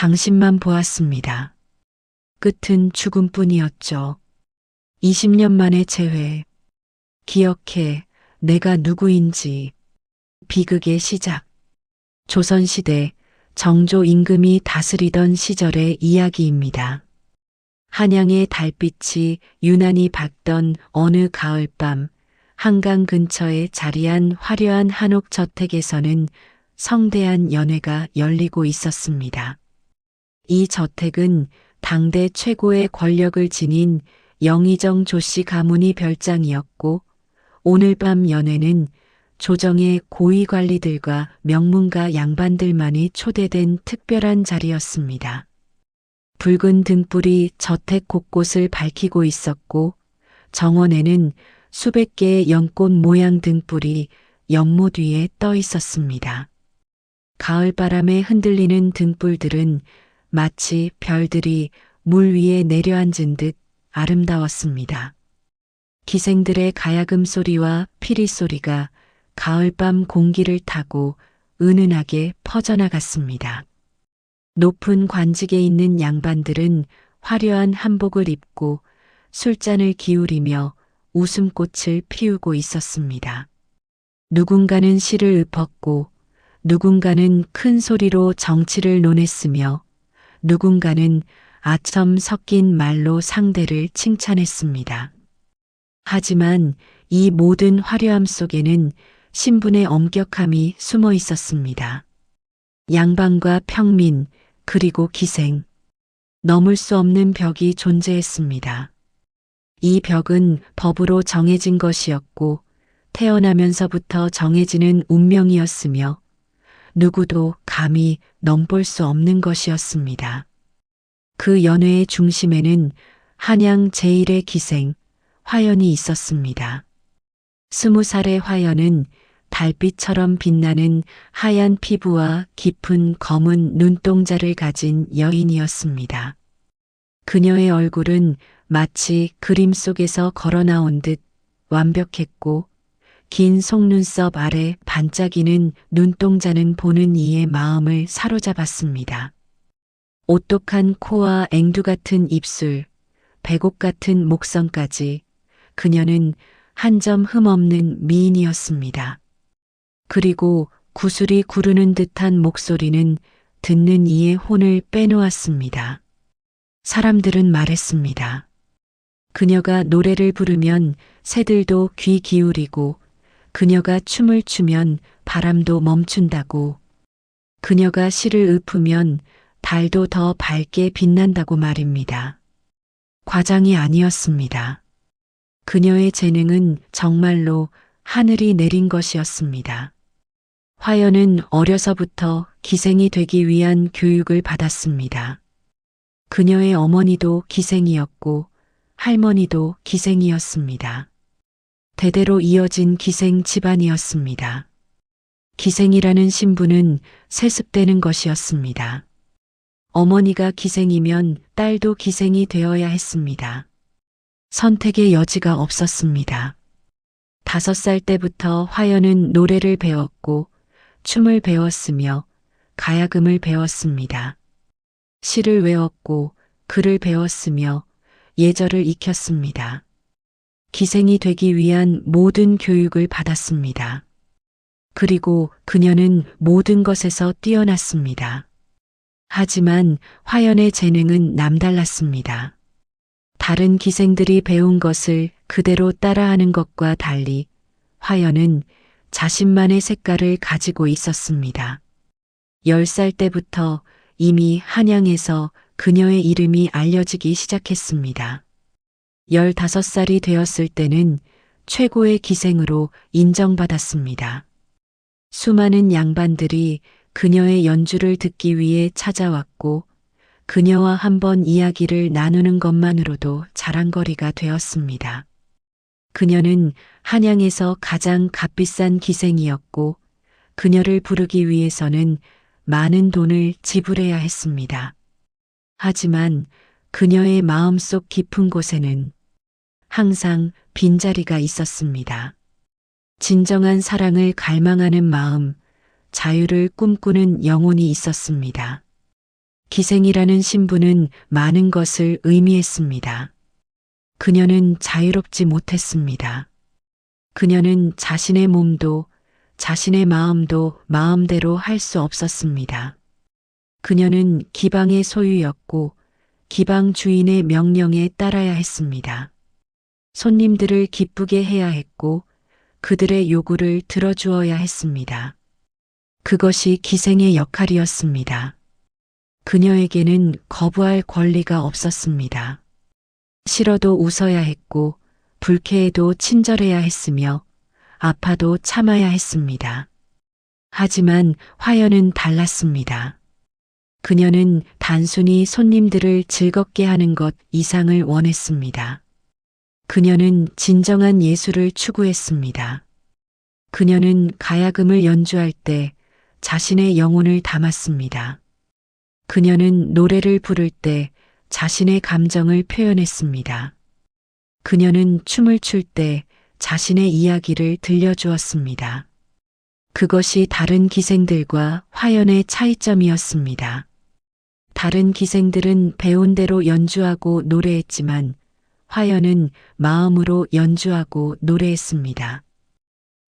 당신만 보았습니다. 끝은 죽음뿐이었죠. 20년 만의 재회. 기억해, 내가 누구인지. 비극의 시작. 조선시대 정조 임금이 다스리던 시절의 이야기입니다. 한양의 달빛이 유난히 밝던 어느 가을밤, 한강 근처에 자리한 화려한 한옥 저택에서는 성대한 연회가 열리고 있었습니다. 이 저택은 당대 최고의 권력을 지닌 영의정 조씨 가문이 별장이었고, 오늘 밤 연회는 조정의 고위 관리들과 명문가 양반들만이 초대된 특별한 자리였습니다. 붉은 등불이 저택 곳곳을 밝히고 있었고, 정원에는 수백 개의 연꽃 모양 등불이 연못 위에 떠 있었습니다. 가을바람에 흔들리는 등불들은 마치 별들이 물 위에 내려앉은 듯 아름다웠습니다. 기생들의 가야금 소리와 피리 소리가 가을밤 공기를 타고 은은하게 퍼져나갔습니다. 높은 관직에 있는 양반들은 화려한 한복을 입고 술잔을 기울이며 웃음꽃을 피우고 있었습니다. 누군가는 시를 읊었고, 누군가는 큰 소리로 정치를 논했으며, 누군가는 아첨 섞인 말로 상대를 칭찬했습니다. 하지만 이 모든 화려함 속에는 신분의 엄격함이 숨어 있었습니다. 양반과 평민, 그리고 기생. 넘을 수 없는 벽이 존재했습니다. 이 벽은 법으로 정해진 것이었고, 태어나면서부터 정해지는 운명이었으며, 누구도 감히 넘볼 수 없는 것이었습니다. 그 연회의 중심에는 한양 제1의 기생, 화연이 있었습니다. 20살의 화연은 달빛처럼 빛나는 하얀 피부와 깊은 검은 눈동자를 가진 여인이었습니다. 그녀의 얼굴은 마치 그림 속에서 걸어나온 듯 완벽했고, 긴 속눈썹 아래 반짝이는 눈동자는 보는 이의 마음을 사로잡았습니다. 오똑한 코와 앵두 같은 입술, 백옥 같은 목선까지 그녀는 한 점 흠없는 미인이었습니다. 그리고 구슬이 구르는 듯한 목소리는 듣는 이의 혼을 빼놓았습니다. 사람들은 말했습니다. 그녀가 노래를 부르면 새들도 귀 기울이고, 그녀가 춤을 추면 바람도 멈춘다고, 그녀가 시를 읊으면 달도 더 밝게 빛난다고 말입니다. 과장이 아니었습니다. 그녀의 재능은 정말로 하늘이 내린 것이었습니다. 화연은 어려서부터 기생이 되기 위한 교육을 받았습니다. 그녀의 어머니도 기생이었고 할머니도 기생이었습니다. 대대로 이어진 기생 집안이었습니다. 기생이라는 신분은 세습되는 것이었습니다. 어머니가 기생이면 딸도 기생이 되어야 했습니다. 선택의 여지가 없었습니다. 5살 때부터 화연은 노래를 배웠고 춤을 배웠으며 가야금을 배웠습니다. 시를 외웠고 글을 배웠으며 예절을 익혔습니다. 기생이 되기 위한 모든 교육을 받았습니다. 그리고 그녀는 모든 것에서 뛰어났습니다. 하지만 화연의 재능은 남달랐습니다. 다른 기생들이 배운 것을 그대로 따라하는 것과 달리 화연은 자신만의 색깔을 가지고 있었습니다. 10살 때부터 이미 한양에서 그녀의 이름이 알려지기 시작했습니다. 15살이 되었을 때는 최고의 기생으로 인정받았습니다. 수많은 양반들이 그녀의 연주를 듣기 위해 찾아왔고, 그녀와 한번 이야기를 나누는 것만으로도 자랑거리가 되었습니다. 그녀는 한양에서 가장 값비싼 기생이었고, 그녀를 부르기 위해서는 많은 돈을 지불해야 했습니다. 하지만 그녀의 마음속 깊은 곳에는 항상 빈자리가 있었습니다. 진정한 사랑을 갈망하는 마음, 자유를 꿈꾸는 영혼이 있었습니다. 기생이라는 신분은 많은 것을 의미했습니다. 그녀는 자유롭지 못했습니다. 그녀는 자신의 몸도 자신의 마음도 마음대로 할 수 없었습니다. 그녀는 기방의 소유였고 기방 주인의 명령에 따라야 했습니다. 손님들을 기쁘게 해야 했고 그들의 요구를 들어주어야 했습니다. 그것이 기생의 역할이었습니다. 그녀에게는 거부할 권리가 없었습니다. 싫어도 웃어야 했고 불쾌해도 친절해야 했으며 아파도 참아야 했습니다. 하지만 화연은 달랐습니다. 그녀는 단순히 손님들을 즐겁게 하는 것 이상을 원했습니다. 그녀는 진정한 예술을 추구했습니다. 그녀는 가야금을 연주할 때 자신의 영혼을 담았습니다. 그녀는 노래를 부를 때 자신의 감정을 표현했습니다. 그녀는 춤을 출 때 자신의 이야기를 들려주었습니다. 그것이 다른 기생들과 화연의 차이점이었습니다. 다른 기생들은 배운 대로 연주하고 노래했지만 화연은 마음으로 연주하고 노래했습니다.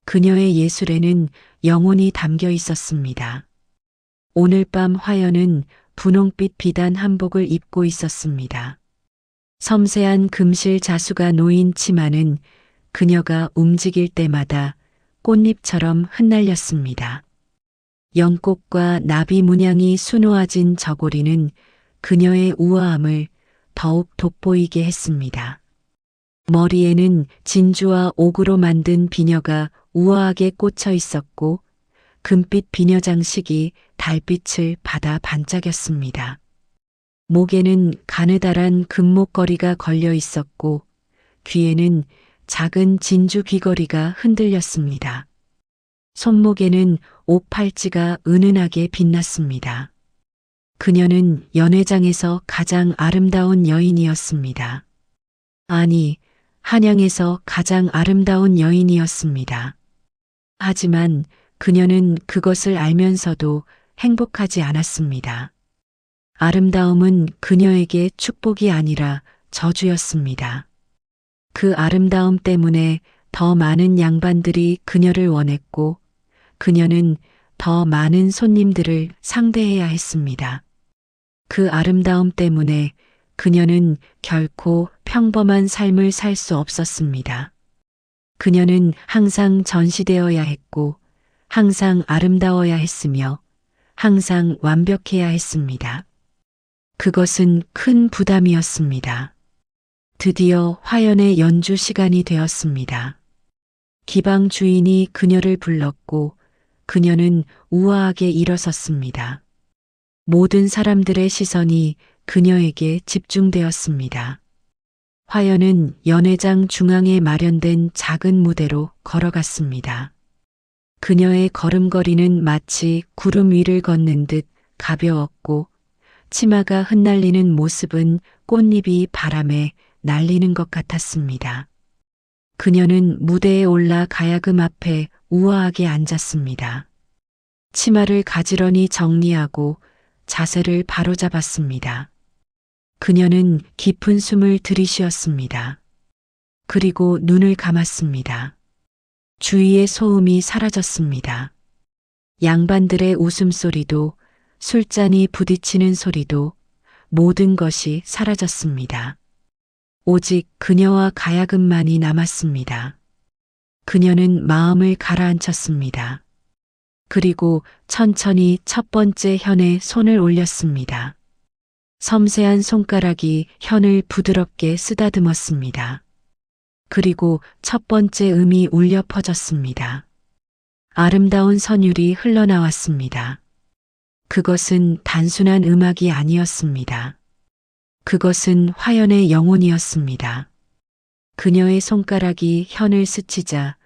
그녀의 예술에는 영혼이 담겨 있었습니다. 오늘 밤 화연은 분홍빛 비단 한복을 입고 있었습니다. 섬세한 금실 자수가 놓인 치마는 그녀가 움직일 때마다 꽃잎처럼 흩날렸습니다. 연꽃과 나비 문양이 수놓아진 저고리는 그녀의 우아함을 더욱 돋보이게 했습니다. 머리에는 진주와 옥으로 만든 비녀가 우아하게 꽂혀 있었고 금빛 비녀 장식이 달빛을 받아 반짝였습니다. 목에는 가느다란 금목걸이가 걸려 있었고 귀에는 작은 진주 귀걸이가 흔들렸습니다. 손목에는 옥 팔찌가 은은하게 빛났습니다. 그녀는 연회장에서 가장 아름다운 여인이었습니다. 아니, 한양에서 가장 아름다운 여인이었습니다. 하지만 그녀는 그것을 알면서도 행복하지 않았습니다. 아름다움은 그녀에게 축복이 아니라 저주였습니다. 그 아름다움 때문에 더 많은 양반들이 그녀를 원했고 그녀는 더 많은 손님들을 상대해야 했습니다. 그 아름다움 때문에 그녀는 결코 평범한 삶을 살 수 없었습니다. 그녀는 항상 전시되어야 했고 항상 아름다워야 했으며 항상 완벽해야 했습니다. 그것은 큰 부담이었습니다. 드디어 화연의 연주 시간이 되었습니다. 기방 주인이 그녀를 불렀고 그녀는 우아하게 일어섰습니다. 모든 사람들의 시선이 그녀에게 집중되었습니다. 화연은 연회장 중앙에 마련된 작은 무대로 걸어갔습니다. 그녀의 걸음걸이는 마치 구름 위를 걷는 듯 가벼웠고 치마가 흩날리는 모습은 꽃잎이 바람에 날리는 것 같았습니다. 그녀는 무대에 올라 가야금 앞에 우아하게 앉았습니다. 치마를 가지런히 정리하고 자세를 바로잡았습니다. 그녀는 깊은 숨을 들이쉬었습니다. 그리고 눈을 감았습니다. 주위의 소음이 사라졌습니다. 양반들의 웃음소리도 술잔이 부딪히는 소리도 모든 것이 사라졌습니다. 오직 그녀와 가야금만이 남았습니다. 그녀는 마음을 가라앉혔습니다. 그리고 천천히 첫 번째 현에 손을 올렸습니다. 섬세한 손가락이 현을 부드럽게 쓰다듬었습니다. 그리고 첫 번째 음이 울려 퍼졌습니다. 아름다운 선율이 흘러나왔습니다. 그것은 단순한 음악이 아니었습니다. 그것은 화연의 영혼이었습니다. 그녀의 손가락이 현을 스치자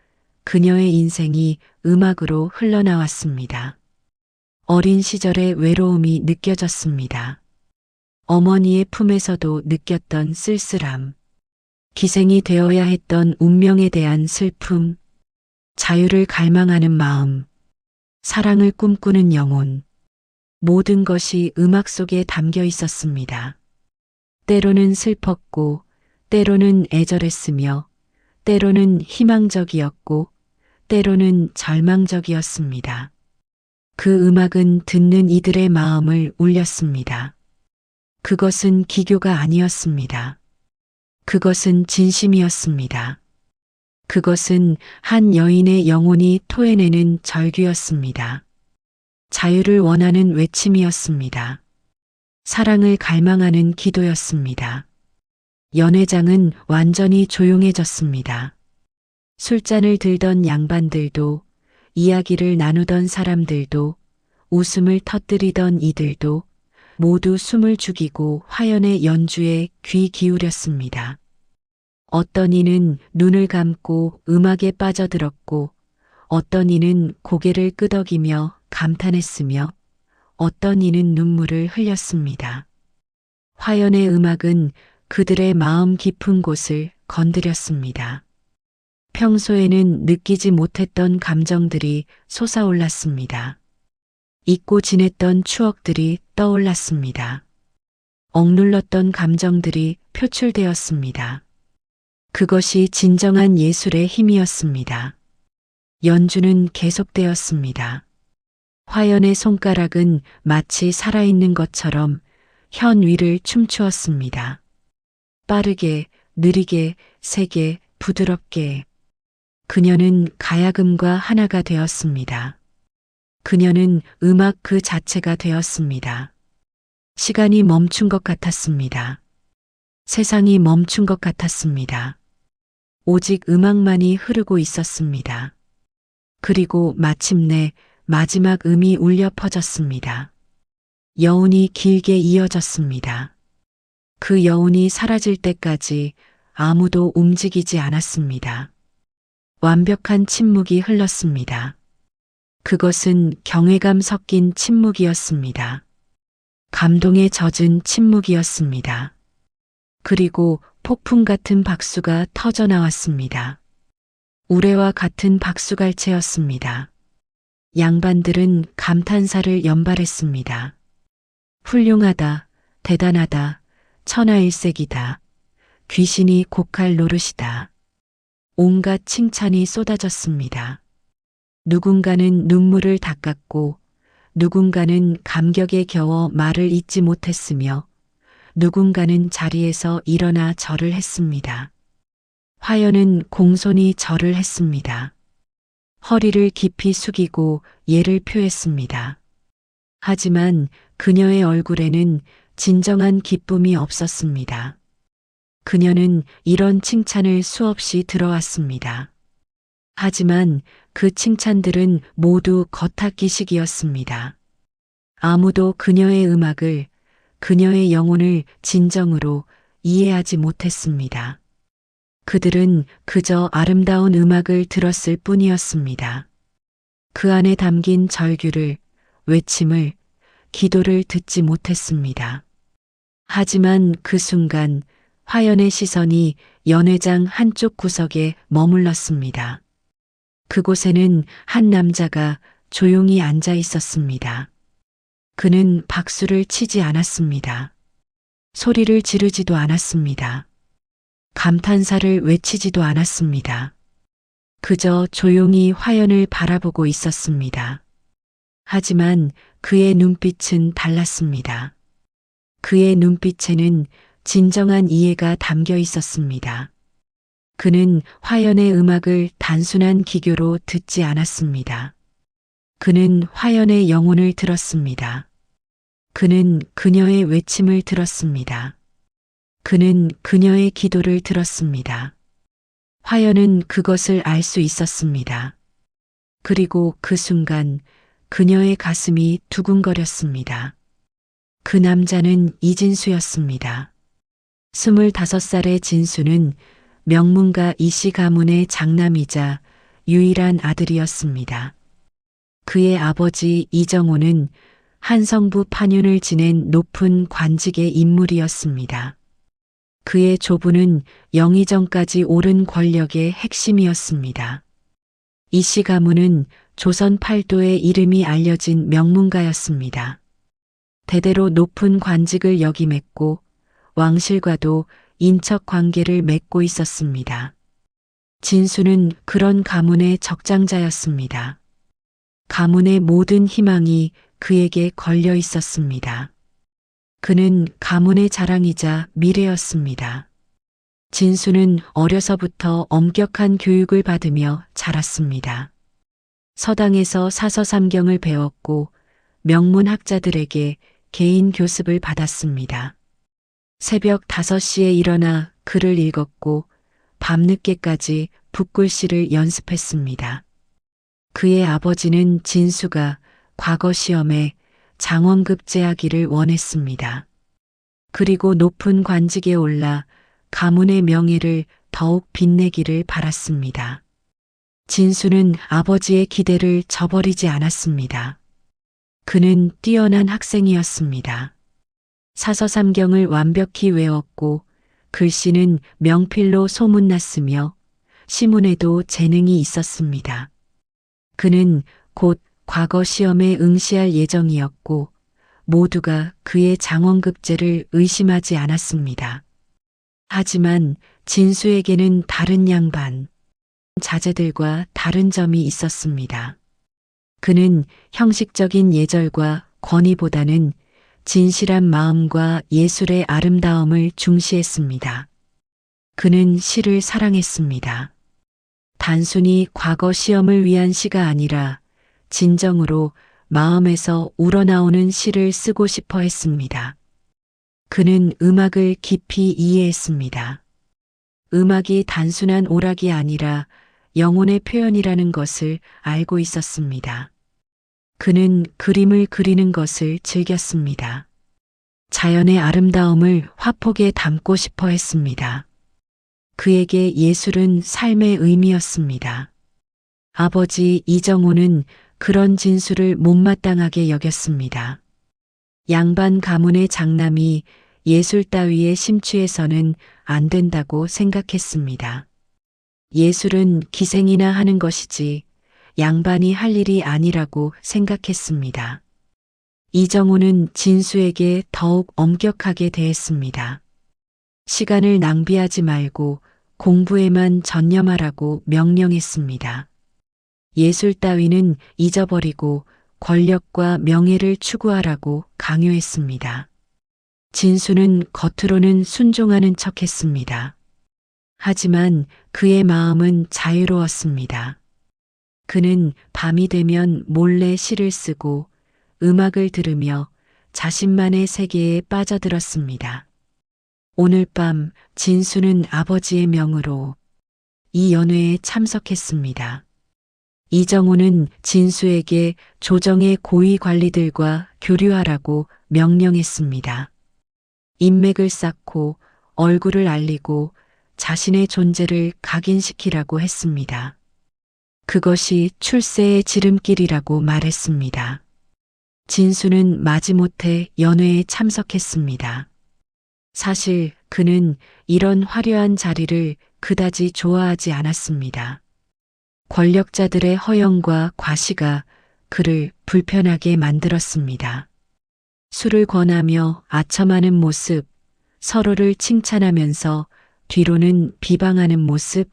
그녀의 인생이 음악으로 흘러나왔습니다. 어린 시절의 외로움이 느껴졌습니다. 어머니의 품에서도 느꼈던 쓸쓸함, 기생이 되어야 했던 운명에 대한 슬픔, 자유를 갈망하는 마음, 사랑을 꿈꾸는 영혼, 모든 것이 음악 속에 담겨 있었습니다. 때로는 슬펐고, 때로는 애절했으며, 때로는 희망적이었고, 때로는 절망적이었습니다. 그 음악은 듣는 이들의 마음을 울렸습니다. 그것은 기교가 아니었습니다. 그것은 진심이었습니다. 그것은 한 여인의 영혼이 토해내는 절규였습니다. 자유를 원하는 외침이었습니다. 사랑을 갈망하는 기도였습니다. 연회장은 완전히 조용해졌습니다. 술잔을 들던 양반들도, 이야기를 나누던 사람들도, 웃음을 터뜨리던 이들도 모두 숨을 죽이고 화연의 연주에 귀 기울였습니다. 어떤 이는 눈을 감고 음악에 빠져들었고, 어떤 이는 고개를 끄덕이며 감탄했으며, 어떤 이는 눈물을 흘렸습니다. 화연의 음악은 그들의 마음 깊은 곳을 건드렸습니다. 평소에는 느끼지 못했던 감정들이 솟아올랐습니다. 잊고 지냈던 추억들이 떠올랐습니다. 억눌렀던 감정들이 표출되었습니다. 그것이 진정한 예술의 힘이었습니다. 연주는 계속되었습니다. 화연의 손가락은 마치 살아있는 것처럼 현 위를 춤추었습니다. 빠르게, 느리게, 세게, 부드럽게. 그녀는 가야금과 하나가 되었습니다. 그녀는 음악 그 자체가 되었습니다. 시간이 멈춘 것 같았습니다. 세상이 멈춘 것 같았습니다. 오직 음악만이 흐르고 있었습니다. 그리고 마침내 마지막 음이 울려 퍼졌습니다. 여운이 길게 이어졌습니다. 그 여운이 사라질 때까지 아무도 움직이지 않았습니다. 완벽한 침묵이 흘렀습니다. 그것은 경외감 섞인 침묵이었습니다. 감동에 젖은 침묵이었습니다. 그리고 폭풍 같은 박수가 터져 나왔습니다. 우레와 같은 박수갈채였습니다. 양반들은 감탄사를 연발했습니다. 훌륭하다, 대단하다, 천하일색이다, 귀신이 곡할 노릇이다. 온갖 칭찬이 쏟아졌습니다. 누군가는 눈물을 닦았고, 누군가는 감격에 겨워 말을 잇지 못했으며, 누군가는 자리에서 일어나 절을 했습니다. 화연은 공손히 절을 했습니다. 허리를 깊이 숙이고 예를 표했습니다. 하지만 그녀의 얼굴에는 진정한 기쁨이 없었습니다. 그녀는 이런 칭찬을 수없이 들어왔습니다. 하지만 그 칭찬들은 모두 겉핥기식이었습니다. 아무도 그녀의 음악을, 그녀의 영혼을 진정으로 이해하지 못했습니다. 그들은 그저 아름다운 음악을 들었을 뿐이었습니다. 그 안에 담긴 절규를, 외침을, 기도를 듣지 못했습니다. 하지만 그 순간 화연의 시선이 연회장 한쪽 구석에 머물렀습니다. 그곳에는 한 남자가 조용히 앉아 있었습니다. 그는 박수를 치지 않았습니다. 소리를 지르지도 않았습니다. 감탄사를 외치지도 않았습니다. 그저 조용히 화연을 바라보고 있었습니다. 하지만 그의 눈빛은 달랐습니다. 그의 눈빛에는 진정한 이해가 담겨 있었습니다. 그는 화연의 음악을 단순한 기교로 듣지 않았습니다. 그는 화연의 영혼을 들었습니다. 그는 그녀의 외침을 들었습니다. 그는 그녀의 기도를 들었습니다. 화연은 그것을 알 수 있었습니다. 그리고 그 순간 그녀의 가슴이 두근거렸습니다. 그 남자는 이진수였습니다. 25살의 진수는 명문가 이씨 가문의 장남이자 유일한 아들이었습니다. 그의 아버지 이정호는 한성부 판윤을 지낸 높은 관직의 인물이었습니다. 그의 조부는 영의정까지 오른 권력의 핵심이었습니다. 이씨 가문은 조선 팔도의 이름이 알려진 명문가였습니다. 대대로 높은 관직을 역임했고 왕실과도 인척 관계를 맺고 있었습니다. 진수는 그런 가문의 적장자였습니다. 가문의 모든 희망이 그에게 걸려 있었습니다. 그는 가문의 자랑이자 미래였습니다. 진수는 어려서부터 엄격한 교육을 받으며 자랐습니다. 서당에서 사서삼경을 배웠고 명문학자들에게 개인 교습을 받았습니다. 새벽 5시에 일어나 글을 읽었고 밤늦게까지 붓글씨를 연습했습니다. 그의 아버지는 진수가 과거 시험에 장원급제하기를 원했습니다. 그리고 높은 관직에 올라 가문의 명예를 더욱 빛내기를 바랐습니다. 진수는 아버지의 기대를 저버리지 않았습니다. 그는 뛰어난 학생이었습니다. 사서삼경을 완벽히 외웠고 글씨는 명필로 소문났으며 시문에도 재능이 있었습니다. 그는 곧 과거 시험에 응시할 예정이었고 모두가 그의 장원급제를 의심하지 않았습니다. 하지만 진수에게는 다른 양반, 자제들과 다른 점이 있었습니다. 그는 형식적인 예절과 권위보다는 진실한 마음과 예술의 아름다움을 중시했습니다. 그는 시를 사랑했습니다. 단순히 과거 시험을 위한 시가 아니라 진정으로 마음에서 우러나오는 시를 쓰고 싶어 했습니다. 그는 음악을 깊이 이해했습니다. 음악이 단순한 오락이 아니라 영혼의 표현이라는 것을 알고 있었습니다. 그는 그림을 그리는 것을 즐겼습니다. 자연의 아름다움을 화폭에 담고 싶어 했습니다. 그에게 예술은 삶의 의미였습니다. 아버지 이정호는 그런 진수를 못마땅하게 여겼습니다. 양반 가문의 장남이 예술 따위에 심취해서는 안 된다고 생각했습니다. 예술은 기생이나 하는 것이지 양반이 할 일이 아니라고 생각했습니다. 이정호는 진수에게 더욱 엄격하게 대했습니다. 시간을 낭비하지 말고 공부에만 전념하라고 명령했습니다. 예술 따위는 잊어버리고 권력과 명예를 추구하라고 강요했습니다. 진수는 겉으로는 순종하는 척했습니다. 하지만 그의 마음은 자유로웠습니다. 그는 밤이 되면 몰래 시를 쓰고 음악을 들으며 자신만의 세계에 빠져들었습니다. 오늘 밤 진수는 아버지의 명으로 이 연회에 참석했습니다. 이정호는 진수에게 조정의 고위 관리들과 교류하라고 명령했습니다. 인맥을 쌓고 얼굴을 알리고 자신의 존재를 각인시키라고 했습니다. 그것이 출세의 지름길이라고 말했습니다. 진수는 마지못해 연회에 참석했습니다. 사실 그는 이런 화려한 자리를 그다지 좋아하지 않았습니다. 권력자들의 허영과 과시가 그를 불편하게 만들었습니다. 술을 권하며 아첨하는 모습, 서로를 칭찬하면서 뒤로는 비방하는 모습,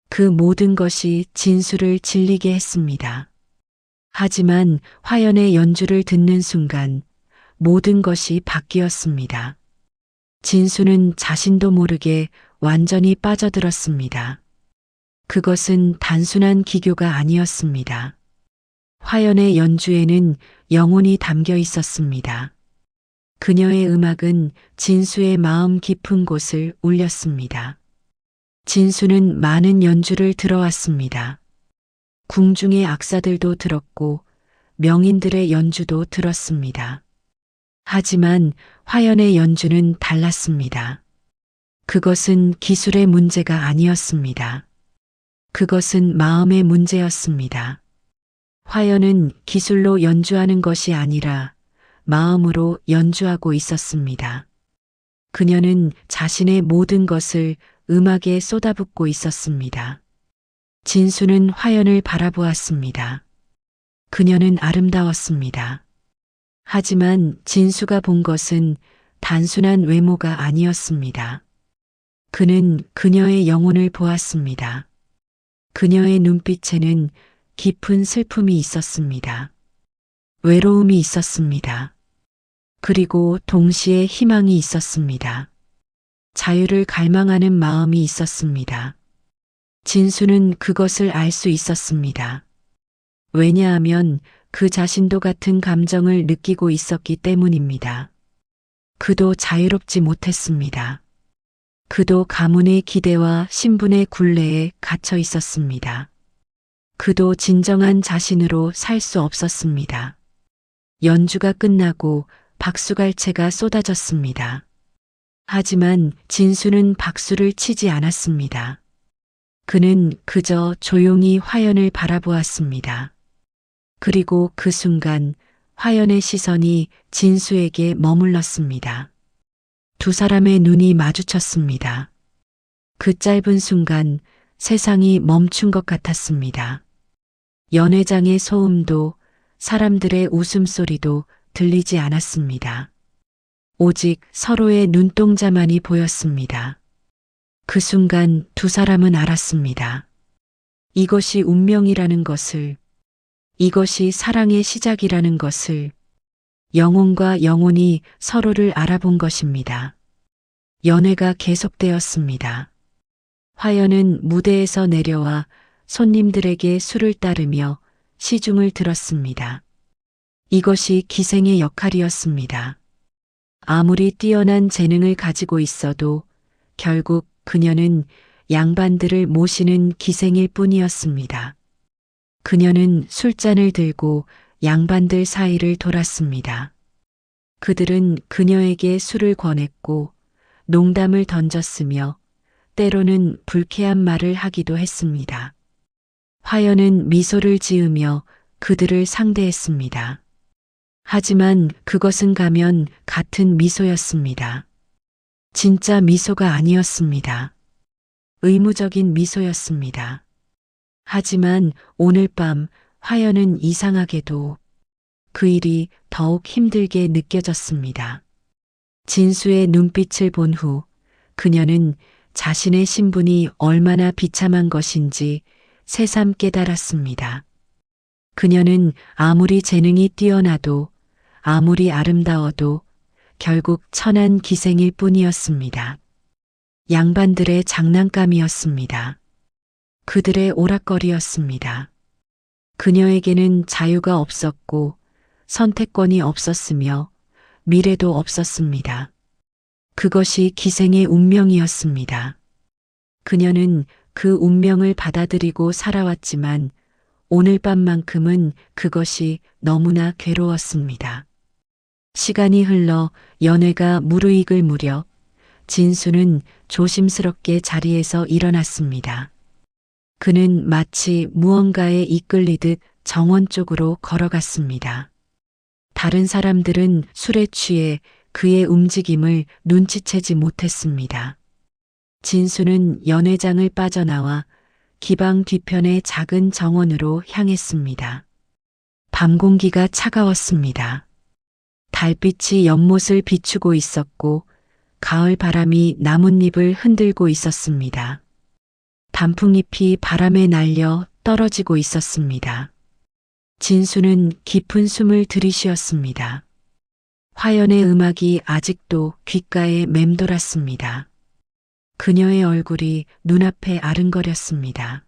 그 모든 것이 진수를 질리게 했습니다. 하지만 화연의 연주를 듣는 순간 모든 것이 바뀌었습니다. 진수는 자신도 모르게 완전히 빠져들었습니다. 그것은 단순한 기교가 아니었습니다. 화연의 연주에는 영혼이 담겨 있었습니다. 그녀의 음악은 진수의 마음 깊은 곳을 울렸습니다. 진수는 많은 연주를 들어왔습니다. 궁중의 악사들도 들었고 명인들의 연주도 들었습니다. 하지만 화연의 연주는 달랐습니다. 그것은 기술의 문제가 아니었습니다. 그것은 마음의 문제였습니다. 화연은 기술로 연주하는 것이 아니라 마음으로 연주하고 있었습니다. 그녀는 자신의 모든 것을 음악에 쏟아붓고 있었습니다. 진수는 화연을 바라보았습니다. 그녀는 아름다웠습니다. 하지만 진수가 본 것은 단순한 외모가 아니었습니다. 그는 그녀의 영혼을 보았습니다. 그녀의 눈빛에는 깊은 슬픔이 있었습니다. 외로움이 있었습니다. 그리고 동시에 희망이 있었습니다. 자유를 갈망하는 마음이 있었습니다. 진수는 그것을 알 수 있었습니다. 왜냐하면 그 자신도 같은 감정을 느끼고 있었기 때문입니다. 그도 자유롭지 못했습니다. 그도 가문의 기대와 신분의 굴레에 갇혀 있었습니다. 그도 진정한 자신으로 살 수 없었습니다. 연주가 끝나고 박수갈채가 쏟아졌습니다. 하지만 진수는 박수를 치지 않았습니다. 그는 그저 조용히 화연을 바라보았습니다. 그리고 그 순간 화연의 시선이 진수에게 머물렀습니다. 두 사람의 눈이 마주쳤습니다. 그 짧은 순간 세상이 멈춘 것 같았습니다. 연회장의 소음도 사람들의 웃음소리도 들리지 않았습니다. 오직 서로의 눈동자만이 보였습니다. 그 순간 두 사람은 알았습니다. 이것이 운명이라는 것을, 이것이 사랑의 시작이라는 것을, 영혼과 영혼이 서로를 알아본 것입니다. 연회가 계속되었습니다. 화연은 무대에서 내려와 손님들에게 술을 따르며 시중을 들었습니다. 이것이 기생의 역할이었습니다. 아무리 뛰어난 재능을 가지고 있어도 결국 그녀는 양반들을 모시는 기생일 뿐이었습니다. 그녀는 술잔을 들고 양반들 사이를 돌았습니다. 그들은 그녀에게 술을 권했고 농담을 던졌으며 때로는 불쾌한 말을 하기도 했습니다. 화연은 미소를 지으며 그들을 상대했습니다. 하지만 그것은 가면 같은 미소였습니다. 진짜 미소가 아니었습니다. 의무적인 미소였습니다. 하지만 오늘 밤 화연은 이상하게도 그 일이 더욱 힘들게 느껴졌습니다. 진수의 눈빛을 본 후 그녀는 자신의 신분이 얼마나 비참한 것인지 새삼 깨달았습니다. 그녀는 아무리 재능이 뛰어나도 아무리 아름다워도 결국 천한 기생일 뿐이었습니다. 양반들의 장난감이었습니다. 그들의 오락거리였습니다. 그녀에게는 자유가 없었고 선택권이 없었으며 미래도 없었습니다. 그것이 기생의 운명이었습니다. 그녀는 그 운명을 받아들이고 살아왔지만 오늘 밤만큼은 그것이 너무나 괴로웠습니다. 시간이 흘러 연회가 무르익을 무렵 진수는 조심스럽게 자리에서 일어났습니다. 그는 마치 무언가에 이끌리듯 정원 쪽으로 걸어갔습니다. 다른 사람들은 술에 취해 그의 움직임을 눈치채지 못했습니다. 진수는 연회장을 빠져나와 기방 뒤편의 작은 정원으로 향했습니다. 밤 공기가 차가웠습니다. 달빛이 연못을 비추고 있었고 가을 바람이 나뭇잎을 흔들고 있었습니다. 단풍잎이 바람에 날려 떨어지고 있었습니다. 진수는 깊은 숨을 들이쉬었습니다. 화연의 음악이 아직도 귓가에 맴돌았습니다. 그녀의 얼굴이 눈앞에 아른거렸습니다.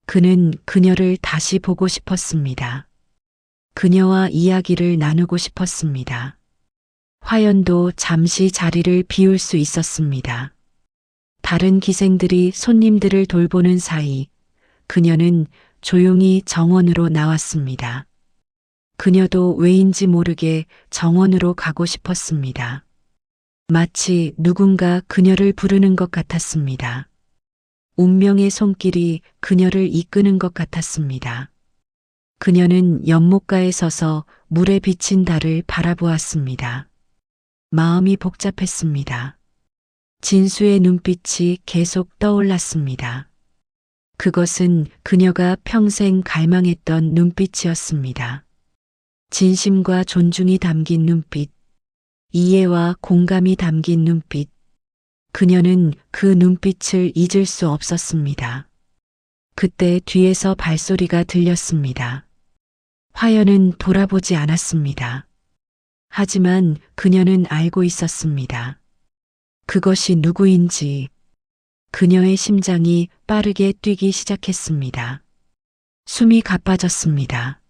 그는 그녀를 다시 보고 싶었습니다. 그녀와 이야기를 나누고 싶었습니다. 화연도 잠시 자리를 비울 수 있었습니다. 다른 기생들이 손님들을 돌보는 사이 그녀는 조용히 정원으로 나왔습니다. 그녀도 왜인지 모르게 정원으로 가고 싶었습니다. 마치 누군가 그녀를 부르는 것 같았습니다. 운명의 손길이 그녀를 이끄는 것 같았습니다. 그녀는 연못가에 서서 물에 비친 달을 바라보았습니다. 마음이 복잡했습니다. 진수의 눈빛이 계속 떠올랐습니다. 그것은 그녀가 평생 갈망했던 눈빛이었습니다. 진심과 존중이 담긴 눈빛, 이해와 공감이 담긴 눈빛. 그녀는 그 눈빛을 잊을 수 없었습니다. 그때 뒤에서 발소리가 들렸습니다. 화연은 돌아보지 않았습니다. 하지만 그녀는 알고 있었습니다. 그것이 누구인지. 그녀의 심장이 빠르게 뛰기 시작했습니다. 숨이 가빠졌습니다.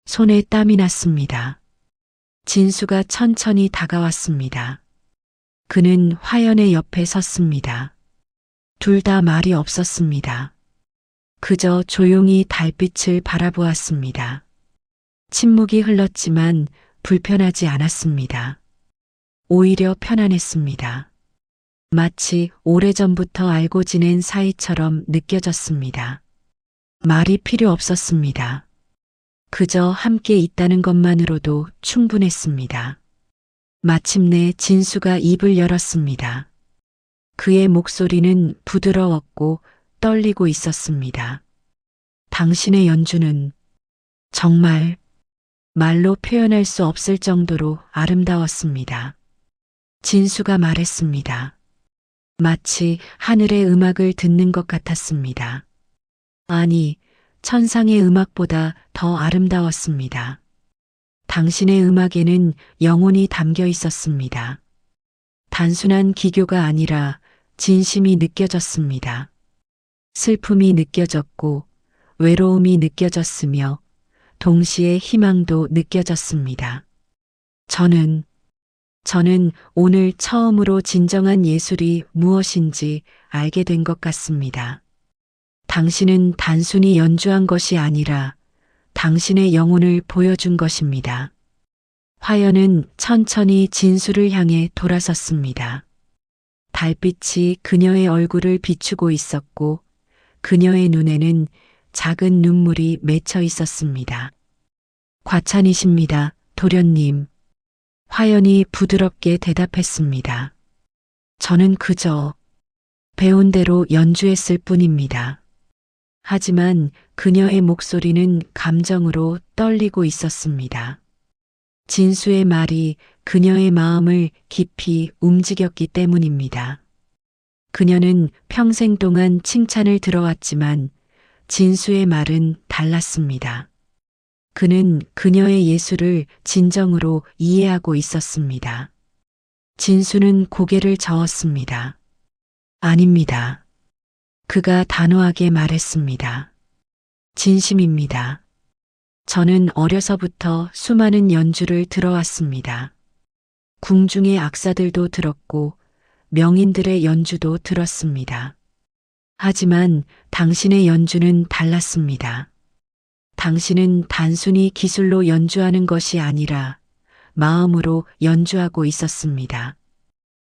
손에 땀이 났습니다. 진수가 천천히 다가왔습니다. 그는 화연의 옆에 섰습니다. 둘 다 말이 없었습니다. 그저 조용히 달빛을 바라보았습니다. 침묵이 흘렀지만 불편하지 않았습니다. 오히려 편안했습니다. 마치 오래전부터 알고 지낸 사이처럼 느껴졌습니다. 말이 필요 없었습니다. 그저 함께 있다는 것만으로도 충분했습니다. 마침내 진수가 입을 열었습니다. 그의 목소리는 부드러웠고 떨리고 있었습니다. 당신의 연주는 정말 말로 표현할 수 없을 정도로 아름다웠습니다. 진수가 말했습니다. 마치 하늘의 음악을 듣는 것 같았습니다. 아니, 천상의 음악보다 더 아름다웠습니다. 당신의 음악에는 영혼이 담겨 있었습니다. 단순한 기교가 아니라 진심이 느껴졌습니다. 슬픔이 느껴졌고 외로움이 느껴졌으며 동시에 희망도 느껴졌습니다. 저는 오늘 처음으로 진정한 예술이 무엇인지 알게 된 것 같습니다. 당신은 단순히 연주한 것이 아니라 당신의 영혼을 보여준 것입니다. 화연은 천천히 진수를 향해 돌아섰습니다. 달빛이 그녀의 얼굴을 비추고 있었고 그녀의 눈에는 작은 눈물이 맺혀 있었습니다. 과찬이십니다, 도련님. 화연이 부드럽게 대답했습니다. 저는 그저 배운 대로 연주했을 뿐입니다. 하지만 그녀의 목소리는 감정으로 떨리고 있었습니다. 진수의 말이 그녀의 마음을 깊이 움직였기 때문입니다. 그녀는 평생 동안 칭찬을 들어왔지만 진수의 말은 달랐습니다. 그는 그녀의 예술을 진정으로 이해하고 있었습니다. 진수는 고개를 저었습니다. 아닙니다. 그가 단호하게 말했습니다. 진심입니다. 저는 어려서부터 수많은 연주를 들어왔습니다. 궁중의 악사들도 들었고 명인들의 연주도 들었습니다. 하지만 당신의 연주는 달랐습니다. 당신은 단순히 기술로 연주하는 것이 아니라 마음으로 연주하고 있었습니다.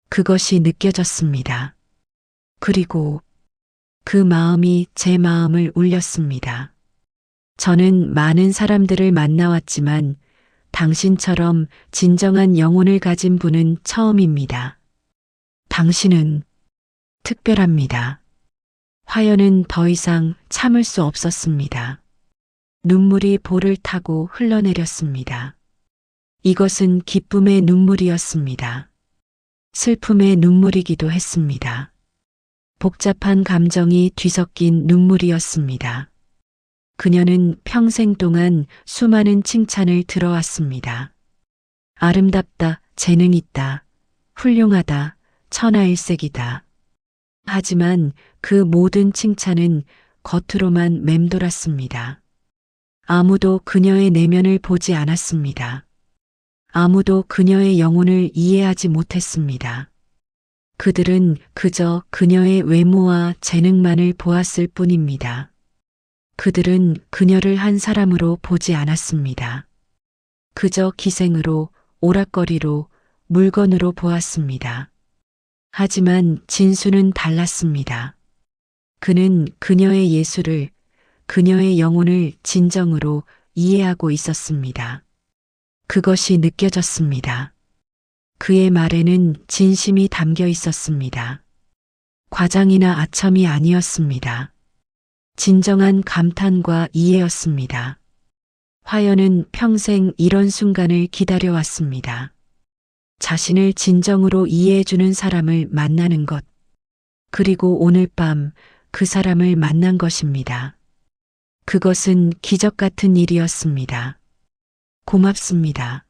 그것이 느껴졌습니다. 그리고 그 마음이 제 마음을 울렸습니다. 저는 많은 사람들을 만나왔지만 당신처럼 진정한 영혼을 가진 분은 처음입니다. 당신은 특별합니다. 화연은 더 이상 참을 수 없었습니다. 눈물이 볼을 타고 흘러내렸습니다. 이것은 기쁨의 눈물이었습니다. 슬픔의 눈물이기도 했습니다. 복잡한 감정이 뒤섞인 눈물이었습니다. 그녀는 평생 동안 수많은 칭찬을 들어왔습니다. 아름답다, 재능 있다, 훌륭하다, 천하일색이다. 하지만 그 모든 칭찬은 겉으로만 맴돌았습니다. 아무도 그녀의 내면을 보지 않았습니다. 아무도 그녀의 영혼을 이해하지 못했습니다. 그들은 그저 그녀의 외모와 재능만을 보았을 뿐입니다. 그들은 그녀를 한 사람으로 보지 않았습니다. 그저 기생으로, 오락거리로, 물건으로 보았습니다. 하지만 진수는 달랐습니다. 그는 그녀의 예술을, 그녀의 영혼을 진정으로 이해하고 있었습니다. 그것이 느껴졌습니다. 그의 말에는 진심이 담겨 있었습니다. 과장이나 아첨이 아니었습니다. 진정한 감탄과 이해였습니다. 화연은 평생 이런 순간을 기다려왔습니다. 자신을 진정으로 이해해주는 사람을 만나는 것. 그리고 오늘 밤 그 사람을 만난 것입니다. 그것은 기적 같은 일이었습니다. 고맙습니다.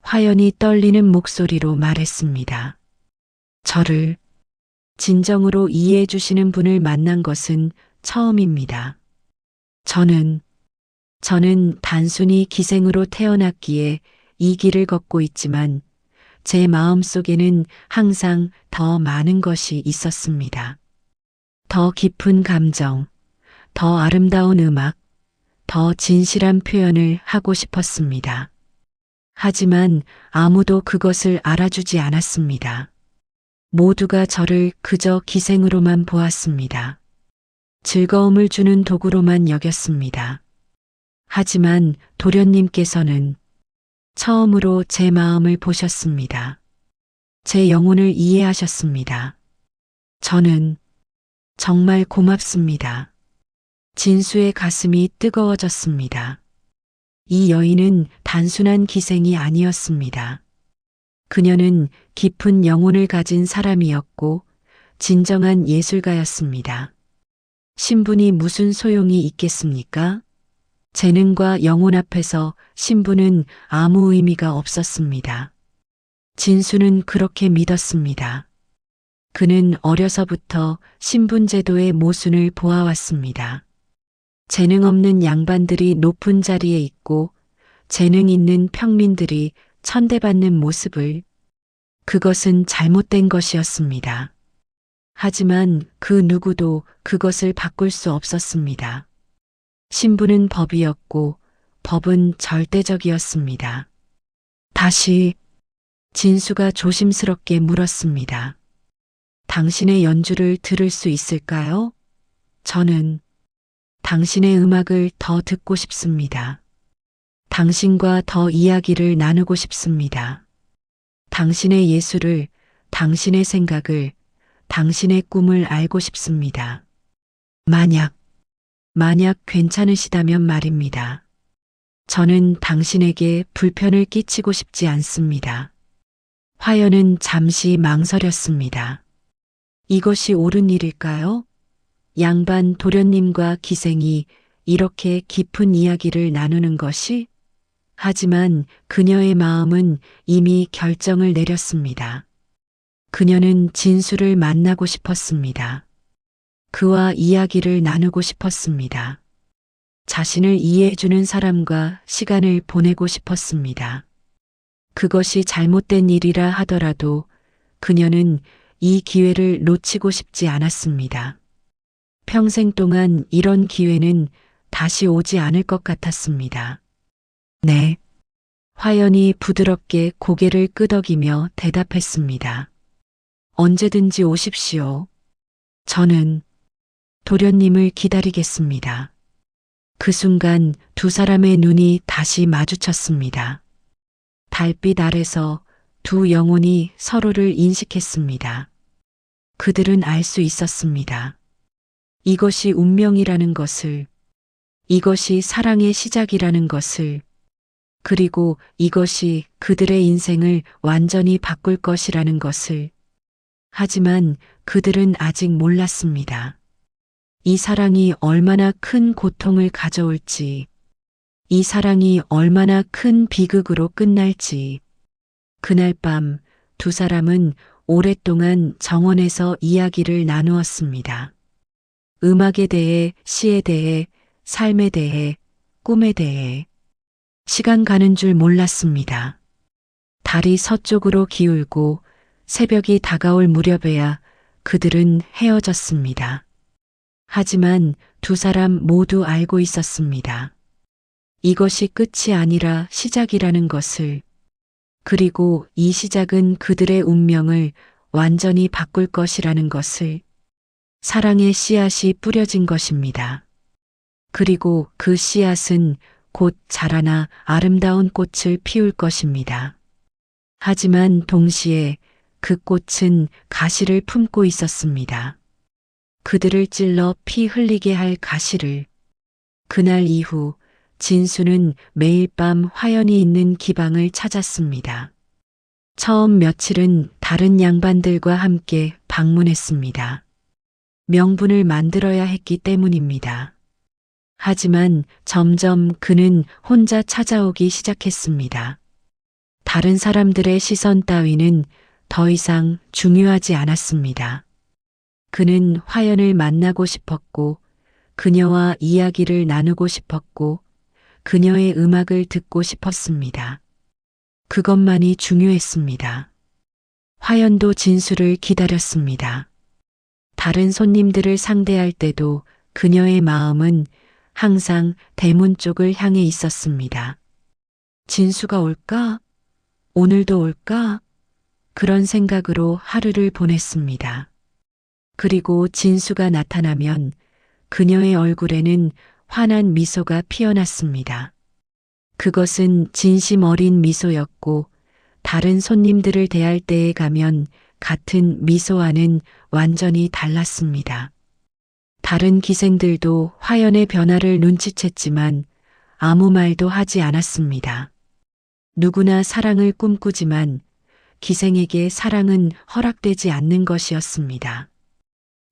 화연이 떨리는 목소리로 말했습니다. 저를 진정으로 이해해 주시는 분을 만난 것은 처음입니다. 저는 단순히 기생으로 태어났기에 이 길을 걷고 있지만 제 마음 속에는 항상 더 많은 것이 있었습니다. 더 깊은 감정, 더 아름다운 음악, 더 진실한 표현을 하고 싶었습니다. 하지만 아무도 그것을 알아주지 않았습니다. 모두가 저를 그저 기생으로만 보았습니다. 즐거움을 주는 도구로만 여겼습니다. 하지만 도련님께서는 처음으로 제 마음을 보셨습니다. 제 영혼을 이해하셨습니다. 저는 정말 고맙습니다. 진수의 가슴이 뜨거워졌습니다. 이 여인은 단순한 기생이 아니었습니다. 그녀는 깊은 영혼을 가진 사람이었고 진정한 예술가였습니다. 신분이 무슨 소용이 있겠습니까? 재능과 영혼 앞에서 신분은 아무 의미가 없었습니다. 진수는 그렇게 믿었습니다. 그는 어려서부터 신분제도의 모순을 보아왔습니다. 재능 없는 양반들이 높은 자리에 있고 재능 있는 평민들이 천대받는 모습을, 그것은 잘못된 것이었습니다. 하지만 그 누구도 그것을 바꿀 수 없었습니다. 신분은 법이었고 법은 절대적이었습니다. 다시 진수가 조심스럽게 물었습니다. 당신의 연주를 들을 수 있을까요? 저는 당신의 음악을 더 듣고 싶습니다. 당신과 더 이야기를 나누고 싶습니다. 당신의 예술을, 당신의 생각을, 당신의 꿈을 알고 싶습니다. 만약 괜찮으시다면 말입니다. 저는 당신에게 불편을 끼치고 싶지 않습니다. 화연은 잠시 망설였습니다. 이것이 옳은 일일까요? 양반 도련님과 기생이 이렇게 깊은 이야기를 나누는 것이? 하지만 그녀의 마음은 이미 결정을 내렸습니다. 그녀는 진수를 만나고 싶었습니다. 그와 이야기를 나누고 싶었습니다. 자신을 이해해주는 사람과 시간을 보내고 싶었습니다. 그것이 잘못된 일이라 하더라도 그녀는 이 기회를 놓치고 싶지 않았습니다. 평생 동안 이런 기회는 다시 오지 않을 것 같았습니다. 네. 화연이 부드럽게 고개를 끄덕이며 대답했습니다. 언제든지 오십시오. 저는 도련님을 기다리겠습니다. 그 순간 두 사람의 눈이 다시 마주쳤습니다. 달빛 아래서 두 영혼이 서로를 인식했습니다. 그들은 알 수 있었습니다. 이것이 운명이라는 것을, 이것이 사랑의 시작이라는 것을, 그리고 이것이 그들의 인생을 완전히 바꿀 것이라는 것을. 하지만 그들은 아직 몰랐습니다. 이 사랑이 얼마나 큰 고통을 가져올지, 이 사랑이 얼마나 큰 비극으로 끝날지. 그날 밤 두 사람은 오랫동안 정원에서 이야기를 나누었습니다. 음악에 대해, 시에 대해, 삶에 대해, 꿈에 대해. 시간 가는 줄 몰랐습니다. 달이 서쪽으로 기울고 새벽이 다가올 무렵에야 그들은 헤어졌습니다. 하지만 두 사람 모두 알고 있었습니다. 이것이 끝이 아니라 시작이라는 것을. 그리고 이 시작은 그들의 운명을 완전히 바꿀 것이라는 것을. 사랑의 씨앗이 뿌려진 것입니다. 그리고 그 씨앗은 곧 자라나 아름다운 꽃을 피울 것입니다. 하지만 동시에 그 꽃은 가시를 품고 있었습니다. 그들을 찔러 피 흘리게 할 가시를. 그날 이후 진수는 매일 밤 화연이 있는 기방을 찾았습니다. 처음 며칠은 다른 양반들과 함께 방문했습니다. 명분을 만들어야 했기 때문입니다. 하지만 점점 그는 혼자 찾아오기 시작했습니다. 다른 사람들의 시선 따위는 더 이상 중요하지 않았습니다. 그는 화연을 만나고 싶었고, 그녀와 이야기를 나누고 싶었고, 그녀의 음악을 듣고 싶었습니다. 그것만이 중요했습니다. 화연도 진수를 기다렸습니다. 다른 손님들을 상대할 때도 그녀의 마음은 항상 대문 쪽을 향해 있었습니다. 진수가 올까? 오늘도 올까? 그런 생각으로 하루를 보냈습니다. 그리고 진수가 나타나면 그녀의 얼굴에는 환한 미소가 피어났습니다. 그것은 진심 어린 미소였고, 다른 손님들을 대할 때에 가면 같은 미소와는 완전히 달랐습니다. 다른 기생들도 화연의 변화를 눈치챘지만 아무 말도 하지 않았습니다. 누구나 사랑을 꿈꾸지만 기생에게 사랑은 허락되지 않는 것이었습니다.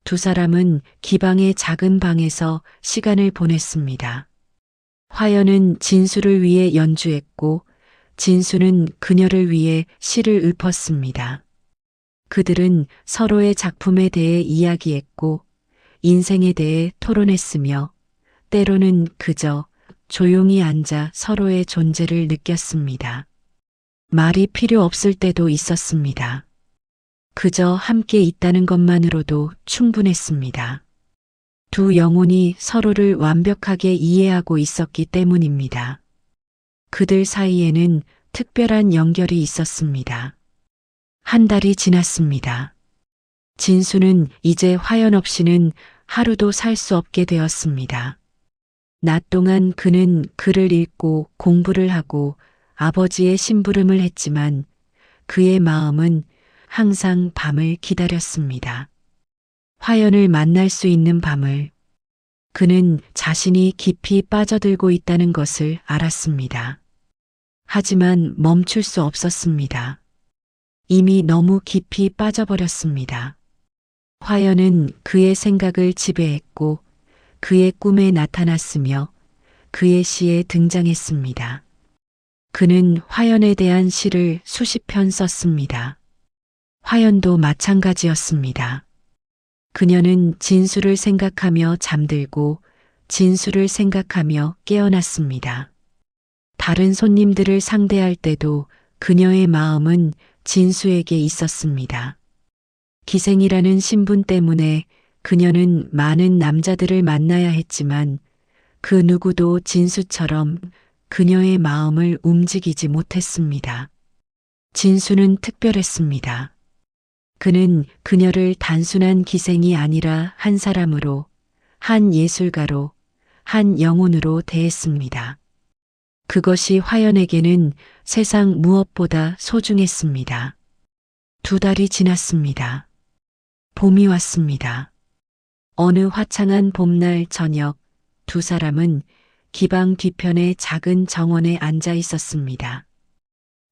두 사람은 기방의 작은 방에서 시간을 보냈습니다. 화연은 진수를 위해 연주했고, 진수는 그녀를 위해 시를 읊었습니다. 그들은 서로의 작품에 대해 이야기했고, 인생에 대해 토론했으며, 때로는 그저 조용히 앉아 서로의 존재를 느꼈습니다. 말이 필요 없을 때도 있었습니다. 그저 함께 있다는 것만으로도 충분했습니다. 두 영혼이 서로를 완벽하게 이해하고 있었기 때문입니다. 그들 사이에는 특별한 연결이 있었습니다. 한 달이 지났습니다. 진수는 이제 화연 없이는 하루도 살 수 없게 되었습니다. 낮 동안 그는 글을 읽고 공부를 하고 아버지의 심부름을 했지만 그의 마음은 항상 밤을 기다렸습니다. 화연을 만날 수 있는 밤을. 그는 자신이 깊이 빠져들고 있다는 것을 알았습니다. 하지만 멈출 수 없었습니다. 이미 너무 깊이 빠져버렸습니다. 화연은 그의 생각을 지배했고 그의 꿈에 나타났으며 그의 시에 등장했습니다. 그는 화연에 대한 시를 수십 편 썼습니다. 화연도 마찬가지였습니다. 그녀는 진수를 생각하며 잠들고 진수를 생각하며 깨어났습니다. 다른 손님들을 상대할 때도 그녀의 마음은 진수에게 있었습니다. 기생이라는 신분 때문에 그녀는 많은 남자들을 만나야 했지만 그 누구도 진수처럼 그녀의 마음을 움직이지 못했습니다. 진수는 특별했습니다. 그는 그녀를 단순한 기생이 아니라 한 사람으로, 한 예술가로, 한 영혼으로 대했습니다. 그것이 화연에게는 세상 무엇보다 소중했습니다. 두 달이 지났습니다. 봄이 왔습니다. 어느 화창한 봄날 저녁, 두 사람은 기방 뒤편의 작은 정원에 앉아 있었습니다.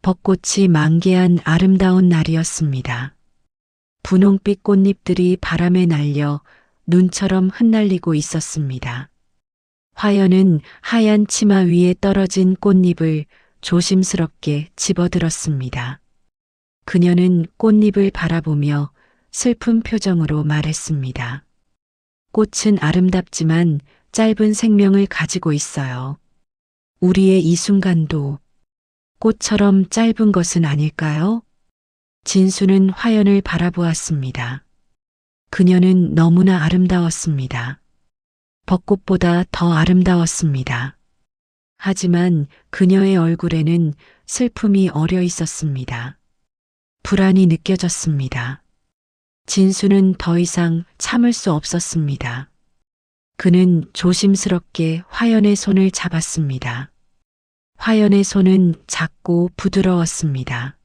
벚꽃이 만개한 아름다운 날이었습니다. 분홍빛 꽃잎들이 바람에 날려 눈처럼 흩날리고 있었습니다. 화연은 하얀 치마 위에 떨어진 꽃잎을 조심스럽게 집어들었습니다. 그녀는 꽃잎을 바라보며 슬픈 표정으로 말했습니다. 꽃은 아름답지만 짧은 생명을 가지고 있어요. 우리의 이 순간도 꽃처럼 짧은 것은 아닐까요? 진수는 화연을 바라보았습니다. 그녀는 너무나 아름다웠습니다. 벚꽃보다 더 아름다웠습니다. 하지만 그녀의 얼굴에는 슬픔이 어려 있었습니다. 불안이 느껴졌습니다. 진수는 더 이상 참을 수 없었습니다. 그는 조심스럽게 화연의 손을 잡았습니다. 화연의 손은 작고 부드러웠습니다.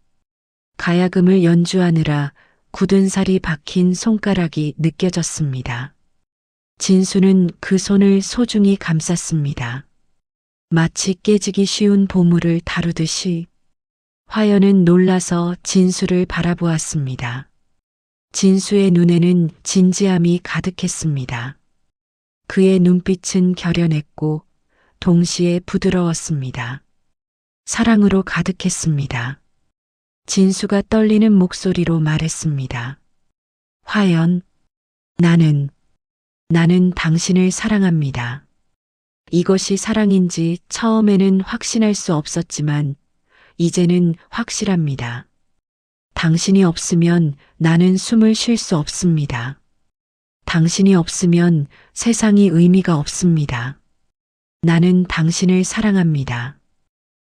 가야금을 연주하느라 굳은 살이 박힌 손가락이 느껴졌습니다. 진수는 그 손을 소중히 감쌌습니다. 마치 깨지기 쉬운 보물을 다루듯이 화연은 놀라서 진수를 바라보았습니다. 진수의 눈에는 진지함이 가득했습니다. 그의 눈빛은 결연했고 동시에 부드러웠습니다. 사랑으로 가득했습니다. 진수가 떨리는 목소리로 말했습니다. 화연, 나는 당신을 사랑합니다. 이것이 사랑인지 처음에는 확신할 수 없었지만 이제는 확실합니다. 당신이 없으면 나는 숨을 쉴 수 없습니다. 당신이 없으면 세상이 의미가 없습니다. 나는 당신을 사랑합니다.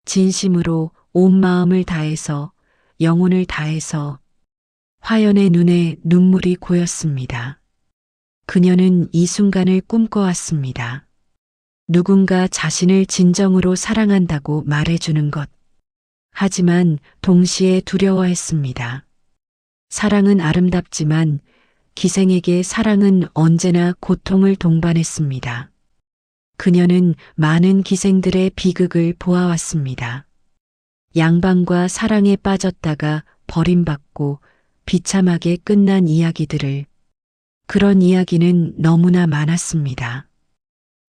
진심으로 온 마음을 다해서 영혼을 다해서 화연의 눈에 눈물이 고였습니다. 그녀는 이 순간을 꿈꿔왔습니다. 누군가 자신을 진정으로 사랑한다고 말해주는 것. 하지만 동시에 두려워했습니다. 사랑은 아름답지만 기생에게 사랑은 언제나 고통을 동반했습니다. 그녀는 많은 기생들의 비극을 보아왔습니다. 양반과 사랑에 빠졌다가 버림받고 비참하게 끝난 이야기들을. 그런 이야기는 너무나 많았습니다.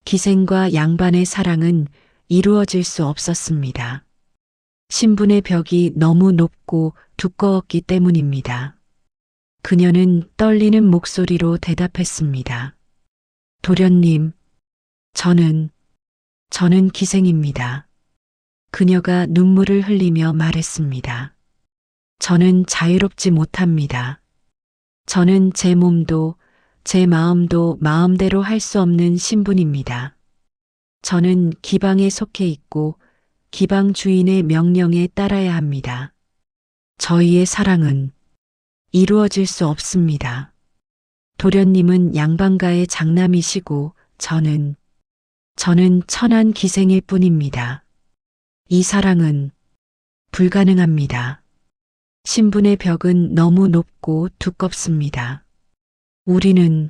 기생과 양반의 사랑은 이루어질 수 없었습니다. 신분의 벽이 너무 높고 두꺼웠기 때문입니다. 그녀는 떨리는 목소리로 대답했습니다. 도련님, 저는 기생입니다. 그녀가 눈물을 흘리며 말했습니다. 저는 자유롭지 못합니다. 저는 제 몸도 제 마음도 마음대로 할 수 없는 신분입니다. 저는 기방에 속해 있고 기방 주인의 명령에 따라야 합니다. 저희의 사랑은 이루어질 수 없습니다. 도련님은 양반가의 장남이시고 저는 천한 기생일 뿐입니다. 이 사랑은 불가능합니다. 신분의 벽은 너무 높고 두껍습니다. 우리는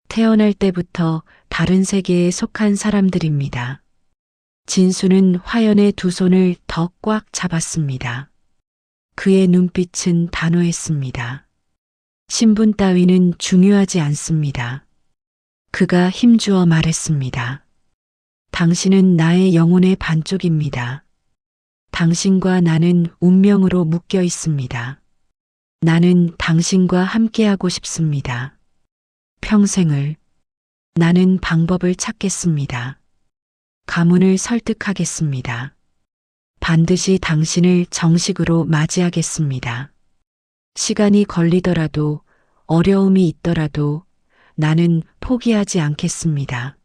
태어날 때부터 다른 세계에 속한 사람들입니다. 진수는 화연의 두 손을 더 꽉 잡았습니다. 그의 눈빛은 단호했습니다. 신분 따위는 중요하지 않습니다. 그가 힘주어 말했습니다. 당신은 나의 영혼의 반쪽입니다. 당신과 나는 운명으로 묶여 있습니다. 나는 당신과 함께하고 싶습니다. 평생을. 나는 방법을 찾겠습니다. 가문을 설득하겠습니다. 반드시 당신을 정식으로 맞이하겠습니다. 시간이 걸리더라도 어려움이 있더라도 나는 포기하지 않겠습니다.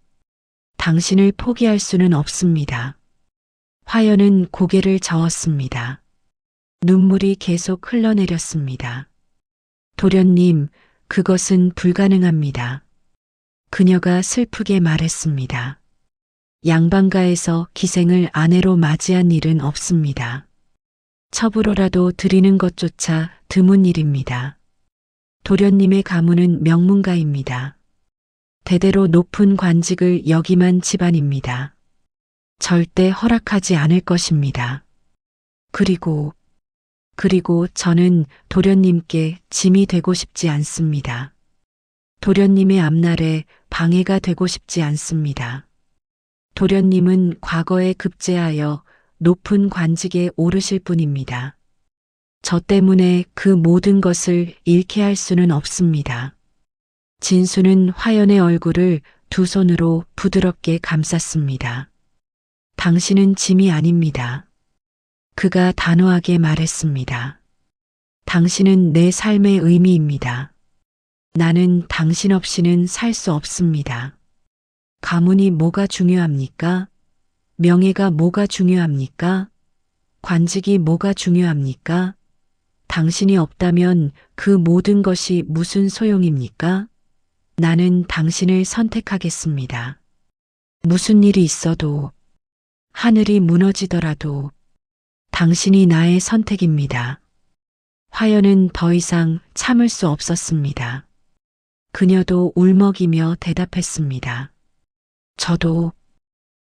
당신을 포기할 수는 없습니다. 화연은 고개를 저었습니다. 눈물이 계속 흘러내렸습니다. 도련님, 그것은 불가능합니다. 그녀가 슬프게 말했습니다. 양반가에서 기생을 아내로 맞이한 일은 없습니다. 첩으로라도 드리는 것조차 드문 일입니다. 도련님의 가문은 명문가입니다. 대대로 높은 관직을 역임한 집안입니다. 절대 허락하지 않을 것입니다. 그리고 저는 도련님께 짐이 되고 싶지 않습니다. 도련님의 앞날에 방해가 되고 싶지 않습니다. 도련님은 과거에 급제하여 높은 관직에 오르실 분입니다. 저 때문에 그 모든 것을 잃게 할 수는 없습니다. 진수는 화연의 얼굴을 두 손으로 부드럽게 감쌌습니다. 당신은 짐이 아닙니다. 그가 단호하게 말했습니다. 당신은 내 삶의 의미입니다. 나는 당신 없이는 살 수 없습니다. 가문이 뭐가 중요합니까? 명예가 뭐가 중요합니까? 관직이 뭐가 중요합니까? 당신이 없다면 그 모든 것이 무슨 소용입니까? 나는 당신을 선택하겠습니다. 무슨 일이 있어도, 하늘이 무너지더라도 당신이 나의 선택입니다. 화연은 더 이상 참을 수 없었습니다. 그녀도 울먹이며 대답했습니다.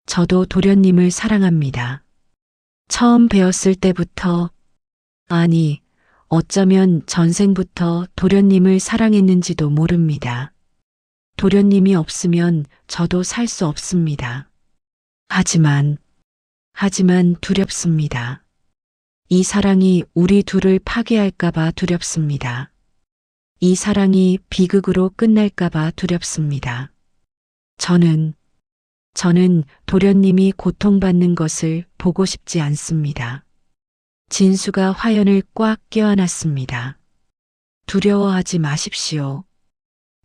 저도 도련님을 사랑합니다. 처음 배웠을 때부터, 아니, 어쩌면 전생부터 도련님을 사랑했는지도 모릅니다. 도련님이 없으면 저도 살 수 없습니다. 하지만 두렵습니다. 이 사랑이 우리 둘을 파괴할까봐 두렵습니다. 이 사랑이 비극으로 끝날까봐 두렵습니다. 저는 도련님이 고통받는 것을 보고 싶지 않습니다. 진수가 화연을 꽉 껴안았습니다. 두려워하지 마십시오.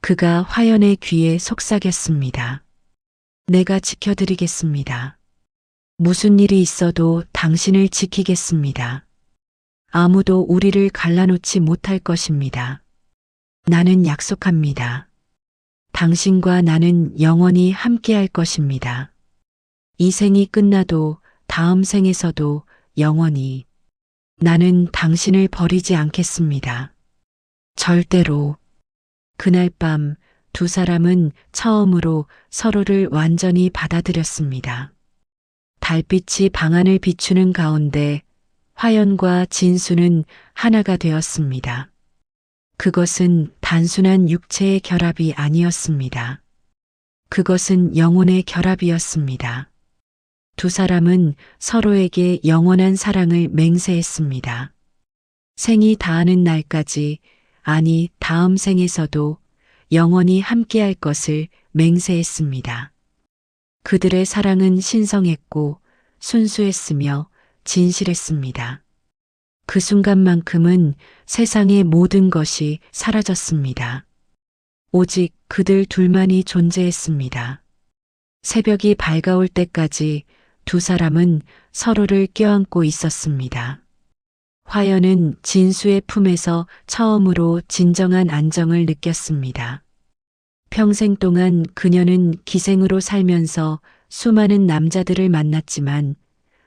그가 화연의 귀에 속삭였습니다. 내가 지켜드리겠습니다. 무슨 일이 있어도 당신을 지키겠습니다. 아무도 우리를 갈라놓지 못할 것입니다. 나는 약속합니다. 당신과 나는 영원히 함께할 것입니다. 이 생이 끝나도 다음 생에서도 영원히 나는 당신을 버리지 않겠습니다. 절대로. 그날 밤 두 사람은 처음으로 서로를 완전히 받아들였습니다. 달빛이 방안을 비추는 가운데 화연과 진수는 하나가 되었습니다. 그것은 단순한 육체의 결합이 아니었습니다. 그것은 영혼의 결합이었습니다. 두 사람은 서로에게 영원한 사랑을 맹세했습니다. 생이 다하는 날까지, 아니 다음 생에서도 영원히 함께할 것을 맹세했습니다. 그들의 사랑은 신성했고 순수했으며 진실했습니다. 그 순간만큼은 세상의 모든 것이 사라졌습니다. 오직 그들 둘만이 존재했습니다. 새벽이 밝아올 때까지 두 사람은 서로를 껴안고 있었습니다. 화연은 진수의 품에서 처음으로 진정한 안정을 느꼈습니다. 평생 동안 그녀는 기생으로 살면서 수많은 남자들을 만났지만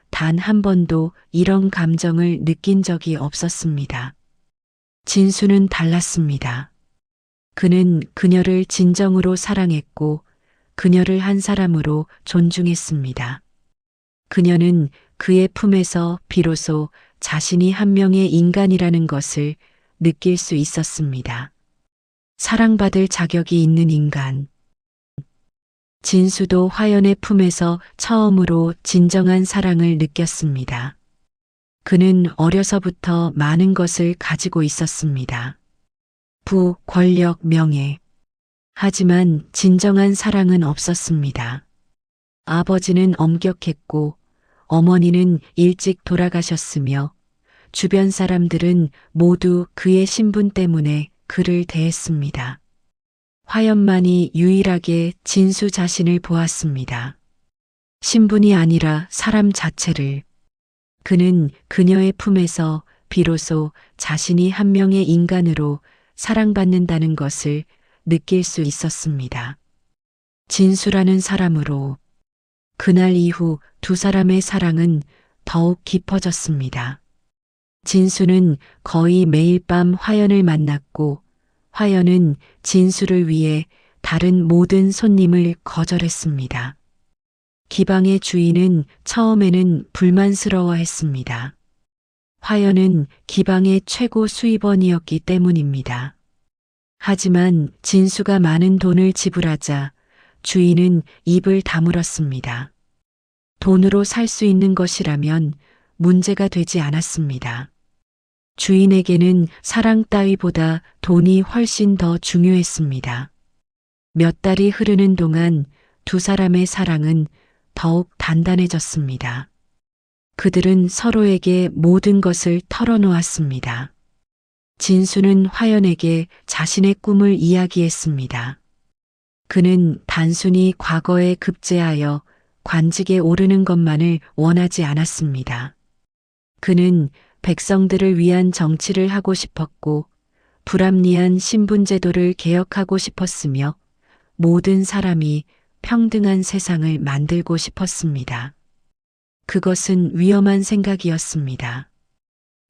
단 한 번도 이런 감정을 느낀 적이 없었습니다. 진수는 달랐습니다. 그는 그녀를 진정으로 사랑했고 그녀를 한 사람으로 존중했습니다. 그녀는 그의 품에서 비로소 자신이 한 명의 인간이라는 것을 느낄 수 있었습니다. 사랑받을 자격이 있는 인간. 진수도 화연의 품에서 처음으로 진정한 사랑을 느꼈습니다. 그는 어려서부터 많은 것을 가지고 있었습니다. 부, 권력, 명예. 하지만 진정한 사랑은 없었습니다. 아버지는 엄격했고 어머니는 일찍 돌아가셨으며 주변 사람들은 모두 그의 신분 때문에 그를 대했습니다. 화연만이 유일하게 진수 자신을 보았습니다. 신분이 아니라 사람 자체를. 그는 그녀의 품에서 비로소 자신이 한 명의 인간으로 사랑받는다는 것을 느낄 수 있었습니다. 진수라는 사람으로. 그날 이후 두 사람의 사랑은 더욱 깊어졌습니다. 진수는 거의 매일 밤 화연을 만났고 화연은 진수를 위해 다른 모든 손님을 거절했습니다. 기방의 주인은 처음에는 불만스러워했습니다. 화연은 기방의 최고 수입원이었기 때문입니다. 하지만 진수가 많은 돈을 지불하자 주인은 입을 다물었습니다. 돈으로 살 수 있는 것이라면 문제가 되지 않았습니다. 주인에게는 사랑 따위보다 돈이 훨씬 더 중요했습니다. 몇 달이 흐르는 동안 두 사람의 사랑은 더욱 단단해졌습니다. 그들은 서로에게 모든 것을 털어놓았습니다. 진수는 화연에게 자신의 꿈을 이야기했습니다. 그는 단순히 과거에 급제하여 관직에 오르는 것만을 원하지 않았습니다. 그는 백성들을 위한 정치를 하고 싶었고 불합리한 신분제도를 개혁하고 싶었으며 모든 사람이 평등한 세상을 만들고 싶었습니다. 그것은 위험한 생각이었습니다.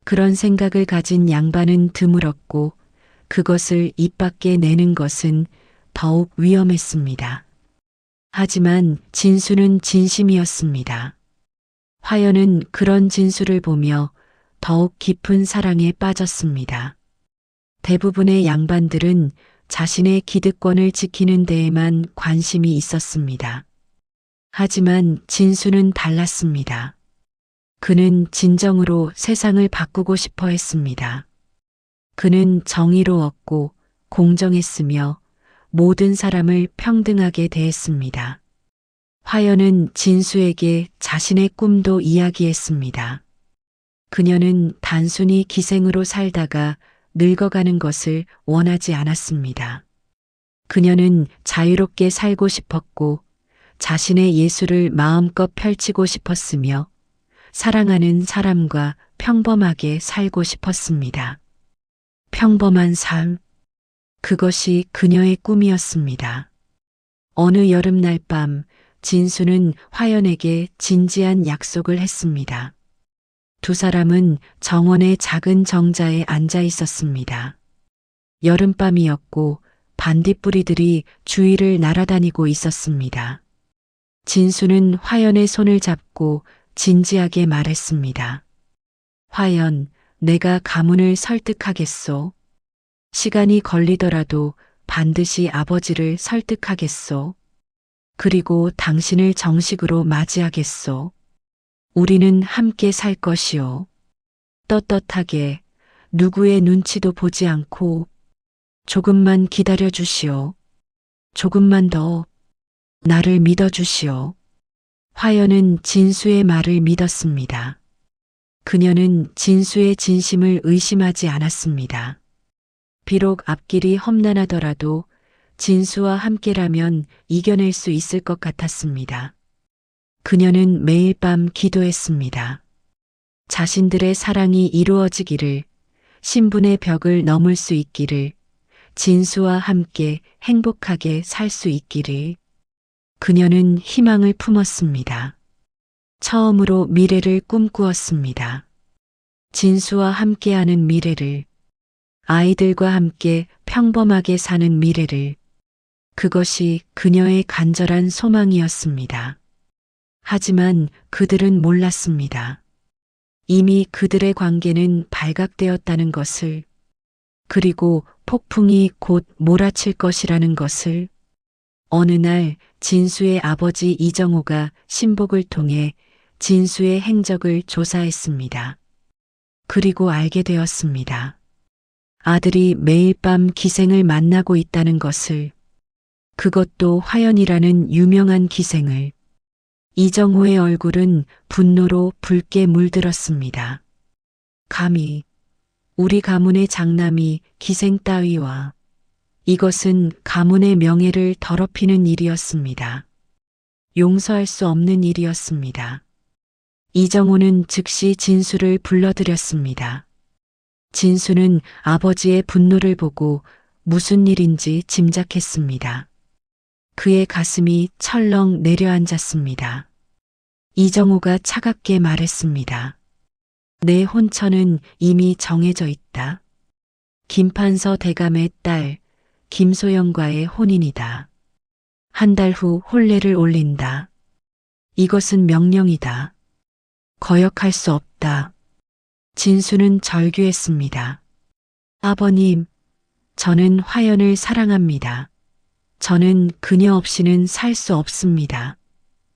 그런 생각을 가진 양반은 드물었고 그것을 입 밖에 내는 것은 더욱 위험했습니다. 하지만 진수는 진심이었습니다. 화연은 그런 진수를 보며 더욱 깊은 사랑에 빠졌습니다. 대부분의 양반들은 자신의 기득권을 지키는 데에만 관심이 있었습니다. 하지만 진수는 달랐습니다. 그는 진정으로 세상을 바꾸고 싶어 했습니다. 그는 정의로웠고 공정했으며 모든 사람을 평등하게 대했습니다. 화연은 진수에게 자신의 꿈도 이야기했습니다. 그녀는 단순히 기생으로 살다가 늙어가는 것을 원하지 않았습니다. 그녀는 자유롭게 살고 싶었고 자신의 예술을 마음껏 펼치고 싶었으며 사랑하는 사람과 평범하게 살고 싶었습니다. 평범한 삶, 그것이 그녀의 꿈이었습니다. 어느 여름날 밤 진수는 화연에게 진지한 약속을 했습니다. 두 사람은 정원의 작은 정자에 앉아 있었습니다. 여름밤이었고 반딧불이들이 주위를 날아다니고 있었습니다. 진수는 화연의 손을 잡고 진지하게 말했습니다. 화연, 내가 가문을 설득하겠소. 시간이 걸리더라도 반드시 아버지를 설득하겠소. 그리고 당신을 정식으로 맞이하겠소. 우리는 함께 살 것이오. 떳떳하게 누구의 눈치도 보지 않고 조금만 기다려 주시오. 조금만 더 나를 믿어 주시오. 화연은 진수의 말을 믿었습니다. 그녀는 진수의 진심을 의심하지 않았습니다. 비록 앞길이 험난하더라도 진수와 함께라면 이겨낼 수 있을 것 같았습니다. 그녀는 매일 밤 기도했습니다. 자신들의 사랑이 이루어지기를, 신분의 벽을 넘을 수 있기를, 진수와 함께 행복하게 살 수 있기를. 그녀는 희망을 품었습니다. 처음으로 미래를 꿈꾸었습니다. 진수와 함께하는 미래를, 아이들과 함께 평범하게 사는 미래를. 그것이 그녀의 간절한 소망이었습니다. 하지만 그들은 몰랐습니다. 이미 그들의 관계는 발각되었다는 것을, 그리고 폭풍이 곧 몰아칠 것이라는 것을. 어느 날 진수의 아버지 이정호가 신복을 통해 진수의 행적을 조사했습니다. 그리고 알게 되었습니다. 아들이 매일 밤 기생을 만나고 있다는 것을, 그것도 화연이라는 유명한 기생을. 이정호의 얼굴은 분노로 붉게 물들었습니다. 감히 우리 가문의 장남이 기생 따위와. 이것은 가문의 명예를 더럽히는 일이었습니다. 용서할 수 없는 일이었습니다. 이정호는 즉시 진수를 불러들였습니다. 진수는 아버지의 분노를 보고 무슨 일인지 짐작했습니다. 그의 가슴이 철렁 내려앉았습니다. 이정호가 차갑게 말했습니다. 내 혼처는 이미 정해져 있다. 김판서 대감의 딸 김소영과의 혼인이다. 한 달 후 혼례를 올린다. 이것은 명령이다. 거역할 수 없다. 진수는 절규했습니다. 아버님, 저는 화연을 사랑합니다. 저는 그녀 없이는 살 수 없습니다.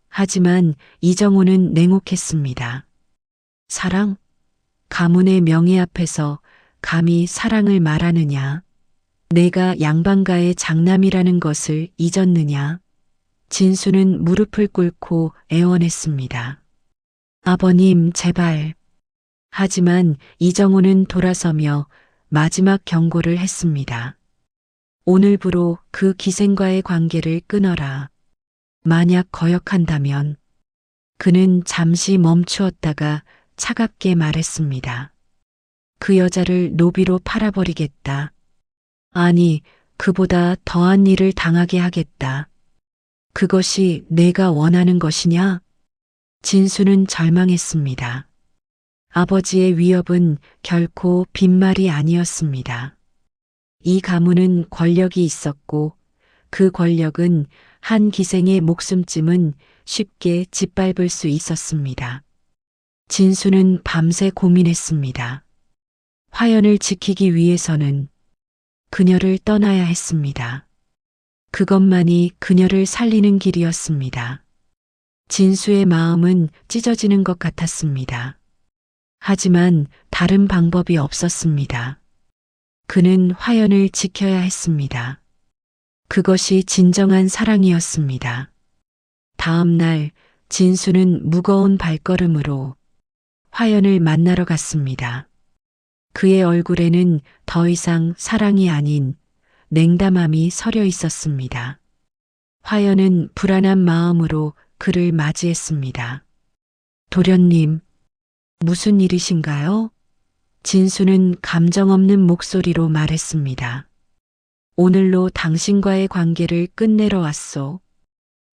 하지만 이정호는 냉혹했습니다. 사랑? 가문의 명예 앞에서 감히 사랑을 말하느냐? 내가 양반가의 장남이라는 것을 잊었느냐? 진수는 무릎을 꿇고 애원했습니다. 아버님, 제발. 하지만 이정호는 돌아서며 마지막 경고를 했습니다. 오늘부로 그 기생과의 관계를 끊어라. 만약 거역한다면. 그는 잠시 멈추었다가 차갑게 말했습니다. 그 여자를 노비로 팔아버리겠다. 아니, 그보다 더한 일을 당하게 하겠다. 그것이 내가 원하는 것이냐? 진수는 절망했습니다. 아버지의 위협은 결코 빈말이 아니었습니다. 이 가문은 권력이 있었고 그 권력은 한 기생의 목숨쯤은 쉽게 짓밟을 수 있었습니다. 진수는 밤새 고민했습니다. 화연을 지키기 위해서는 그녀를 떠나야 했습니다. 그것만이 그녀를 살리는 길이었습니다. 진수의 마음은 찢어지는 것 같았습니다. 하지만 다른 방법이 없었습니다. 그는 화연을 지켜야 했습니다. 그것이 진정한 사랑이었습니다. 다음 날 진수는 무거운 발걸음으로 화연을 만나러 갔습니다. 그의 얼굴에는 더 이상 사랑이 아닌 냉담함이 서려 있었습니다. 화연은 불안한 마음으로 그를 맞이했습니다. 도련님, 무슨 일이신가요? 진수는 감정 없는 목소리로 말했습니다. 오늘로 당신과의 관계를 끝내러 왔소.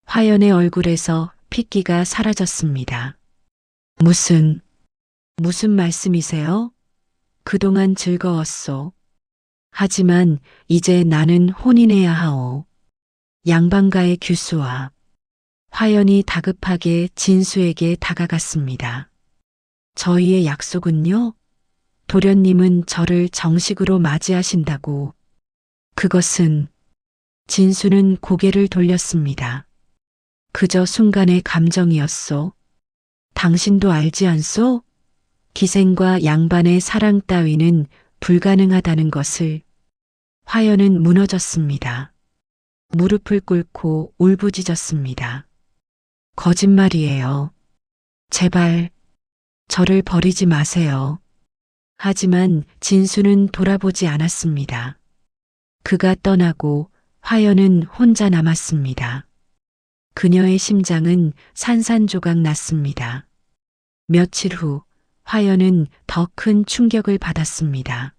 화연의 얼굴에서 핏기가 사라졌습니다. 무슨 말씀이세요? 그동안 즐거웠소. 하지만 이제 나는 혼인해야 하오. 양반가의 규수와 화연이 다급하게 진수에게 다가갔습니다. 저희의 약속은요? 도련님은 저를 정식으로 맞이하신다고. 그것은 진수는 고개를 돌렸습니다. 그저 순간의 감정이었소. 당신도 알지 않소? 기생과 양반의 사랑 따위는 불가능하다는 것을. 화연은 무너졌습니다. 무릎을 꿇고 울부짖었습니다. 거짓말이에요. 제발 저를 버리지 마세요. 하지만 진수는 돌아보지 않았습니다. 그가 떠나고 화연은 혼자 남았습니다. 그녀의 심장은 산산조각 났습니다. 며칠 후 화연은 더 큰 충격을 받았습니다.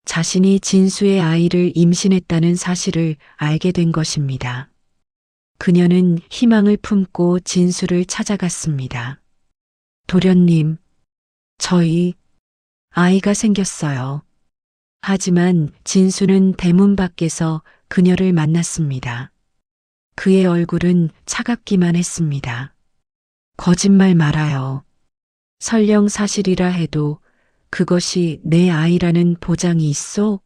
자신이 진수의 아이를 임신했다는 사실을 알게 된 것입니다. 그녀는 희망을 품고 진수를 찾아갔습니다. 도련님, 저희 아이가 생겼어요. 하지만 진수는 대문 밖에서 그녀를 만났습니다. 그의 얼굴은 차갑기만 했습니다. 거짓말 말아요. 설령 사실이라 해도 그것이 내 아이라는 보장이 있어?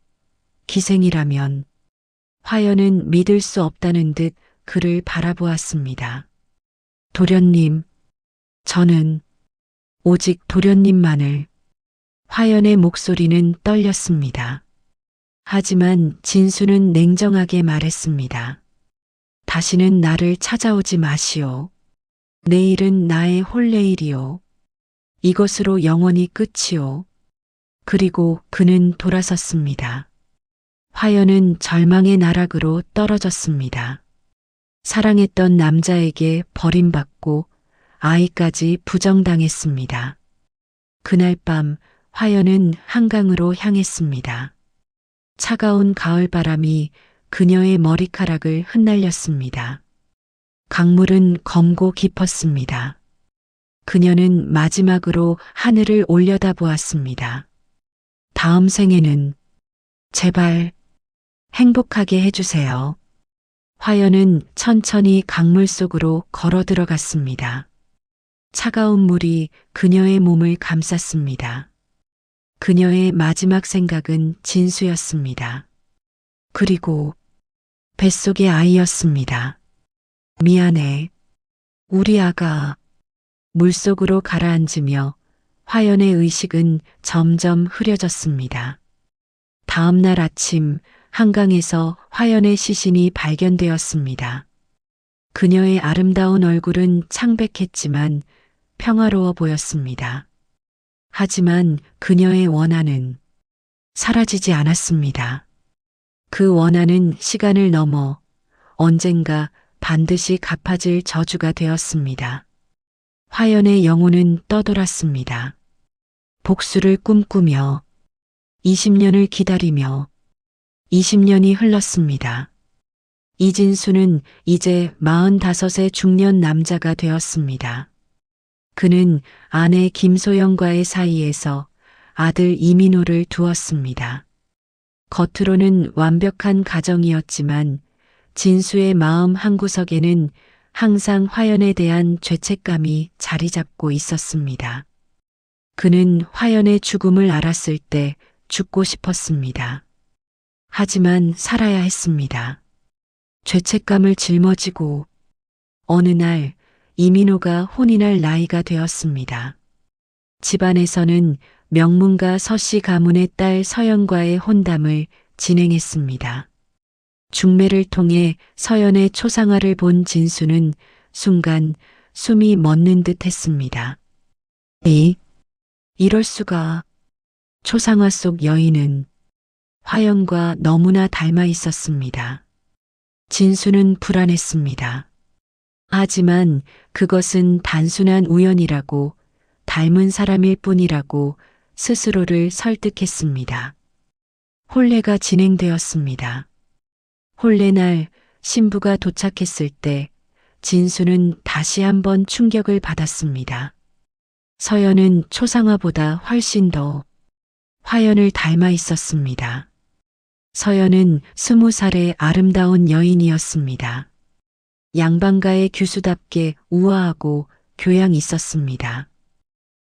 기생이라면. 화연은 믿을 수 없다는 듯 그를 바라보았습니다. 도련님, 저는 오직 도련님만을. 화연의 목소리는 떨렸습니다. 하지만 진수는 냉정하게 말했습니다. 다시는 나를 찾아오지 마시오. 내일은 나의 혼례일이오. 이것으로 영원히 끝이오. 그리고 그는 돌아섰습니다. 화연은 절망의 나락으로 떨어졌습니다. 사랑했던 남자에게 버림받고 아이까지 부정당했습니다. 그날 밤 화연은 한강으로 향했습니다. 차가운 가을바람이 그녀의 머리카락을 흩날렸습니다. 강물은 검고 깊었습니다. 그녀는 마지막으로 하늘을 올려다보았습니다. 다음 생에는 제발 행복하게 해주세요. 화연은 천천히 강물 속으로 걸어 들어갔습니다. 차가운 물이 그녀의 몸을 감쌌습니다. 그녀의 마지막 생각은 진수였습니다. 그리고 뱃속의 아이였습니다. 미안해. 우리 아가. 물속으로 가라앉으며 화연의 의식은 점점 흐려졌습니다. 다음 날 아침 한강에서 화연의 시신이 발견되었습니다. 그녀의 아름다운 얼굴은 창백했지만 평화로워 보였습니다. 하지만 그녀의 원한은 사라지지 않았습니다. 그 원한은 시간을 넘어 언젠가 반드시 갚아질 저주가 되었습니다. 화연의 영혼은 떠돌았습니다. 복수를 꿈꾸며 20년을 기다리며 20년이 흘렀습니다. 이진수는 이제 45의 중년 남자가 되었습니다. 그는 아내 김소영과의 사이에서 아들 이민호를 두었습니다. 겉으로는 완벽한 가정이었지만 진수의 마음 한구석에는 항상 화연에 대한 죄책감이 자리 잡고 있었습니다. 그는 화연의 죽음을 알았을 때 죽고 싶었습니다. 하지만 살아야 했습니다. 죄책감을 짊어지고 어느 날 이민호가 혼인할 나이가 되었습니다. 집안에서는 명문가 서씨 가문의 딸 서연과의 혼담을 진행했습니다. 중매를 통해 서연의 초상화를 본 진수는 순간 숨이 멎는 듯 했습니다. 이럴 수가. 초상화 속 여인은 화연과 너무나 닮아 있었습니다. 진수는 불안했습니다. 하지만 그것은 단순한 우연이라고, 닮은 사람일 뿐이라고 스스로를 설득했습니다. 혼례가 진행되었습니다. 혼례날 신부가 도착했을 때 진수는 다시 한번 충격을 받았습니다. 서연은 초상화보다 훨씬 더 화연을 닮아 있었습니다. 서연은 20살의 아름다운 여인이었습니다. 양반가의 규수답게 우아하고 교양 있었습니다.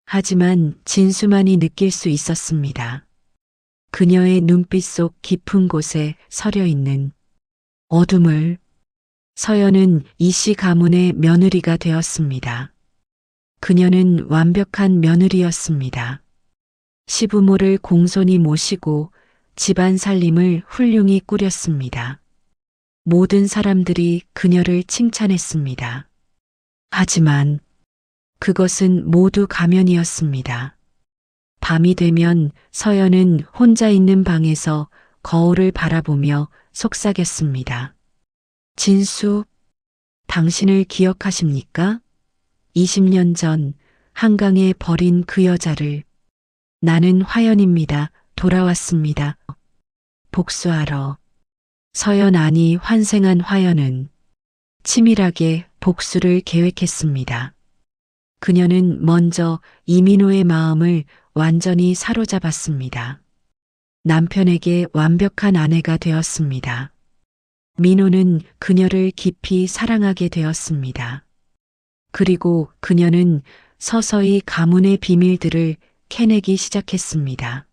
하지만 진수만이 느낄 수 있었습니다. 그녀의 눈빛 속 깊은 곳에 서려 있는 어둠을. 서연은 이씨 가문의 며느리가 되었습니다. 그녀는 완벽한 며느리였습니다. 시부모를 공손히 모시고 집안 살림을 훌륭히 꾸렸습니다. 모든 사람들이 그녀를 칭찬했습니다. 하지만 그것은 모두 가면이었습니다. 밤이 되면 서연은 혼자 있는 방에서 거울을 바라보며 속삭였습니다. 진수, 당신을 기억하십니까? 20년 전 한강에 버린 그 여자를. 나는 화연입니다. 돌아왔습니다. 복수하러. 서연 안이 환생한 화연은 치밀하게 복수를 계획했습니다. 그녀는 먼저 이민호의 마음을 완전히 사로잡았습니다. 남편에게 완벽한 아내가 되었습니다. 민호는 그녀를 깊이 사랑하게 되었습니다. 그리고 그녀는 서서히 가문의 비밀들을 캐내기 시작했습니다.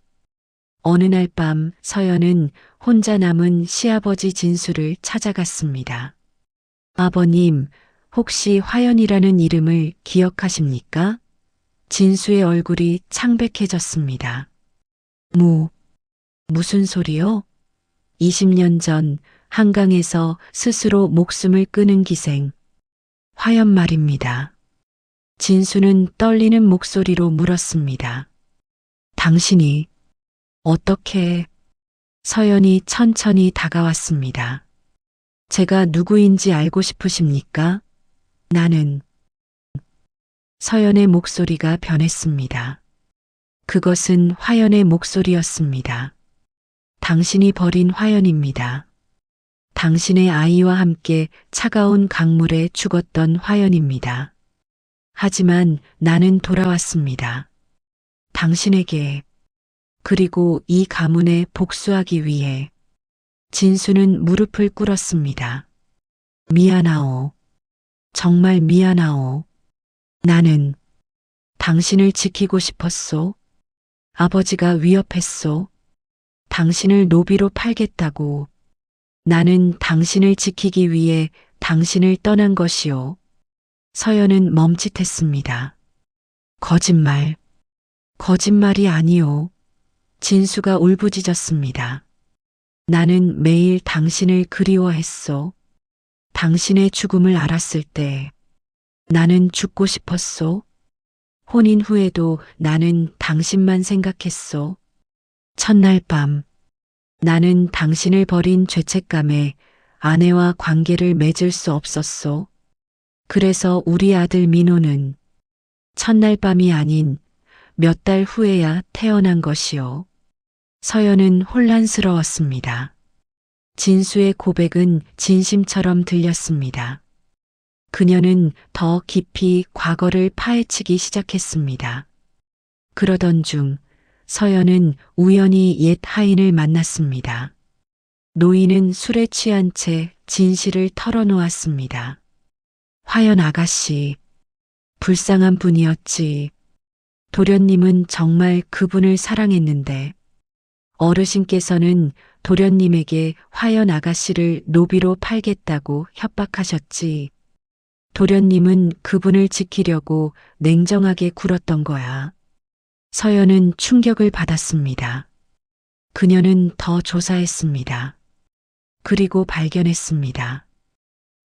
어느 날 밤 서연은 혼자 남은 시아버지 진수를 찾아갔습니다. 아버님, 혹시 화연이라는 이름을 기억하십니까? 진수의 얼굴이 창백해졌습니다. 무슨 소리요? 20년 전 한강에서 스스로 목숨을 끊은 기생. 화연 말입니다. 진수는 떨리는 목소리로 물었습니다. 당신이 어떻게? 서연이 천천히 다가왔습니다. 제가 누구인지 알고 싶으십니까? 나는. 서연의 목소리가 변했습니다. 그것은 화연의 목소리였습니다. 당신이 버린 화연입니다. 당신의 아이와 함께 차가운 강물에 죽었던 화연입니다. 하지만 나는 돌아왔습니다. 당신에게, 그리고 이 가문에 복수하기 위해. 진수는 무릎을 꿇었습니다. 미안하오. 정말 미안하오. 나는 당신을 지키고 싶었소. 아버지가 위협했소. 당신을 노비로 팔겠다고. 나는 당신을 지키기 위해 당신을 떠난 것이오. 서연은 멈칫했습니다. 거짓말. 거짓말이 아니오. 진수가 울부짖었습니다. 나는 매일 당신을 그리워했소. 당신의 죽음을 알았을 때 나는 죽고 싶었소. 혼인 후에도 나는 당신만 생각했소. 첫날 밤 나는 당신을 버린 죄책감에 아내와 관계를 맺을 수 없었소. 그래서 우리 아들 민호는 첫날 밤이 아닌 몇 달 후에야 태어난 것이요. 서연은 혼란스러웠습니다. 진수의 고백은 진심처럼 들렸습니다. 그녀는 더 깊이 과거를 파헤치기 시작했습니다. 그러던 중 서연은 우연히 옛 하인을 만났습니다. 노인은 술에 취한 채 진실을 털어놓았습니다. 화연 아가씨, 불쌍한 분이었지. 도련님은 정말 그분을 사랑했는데 어르신께서는 도련님에게 화연 아가씨를 노비로 팔겠다고 협박하셨지. 도련님은 그분을 지키려고 냉정하게 굴었던 거야. 서연은 충격을 받았습니다. 그녀는 더 조사했습니다. 그리고 발견했습니다.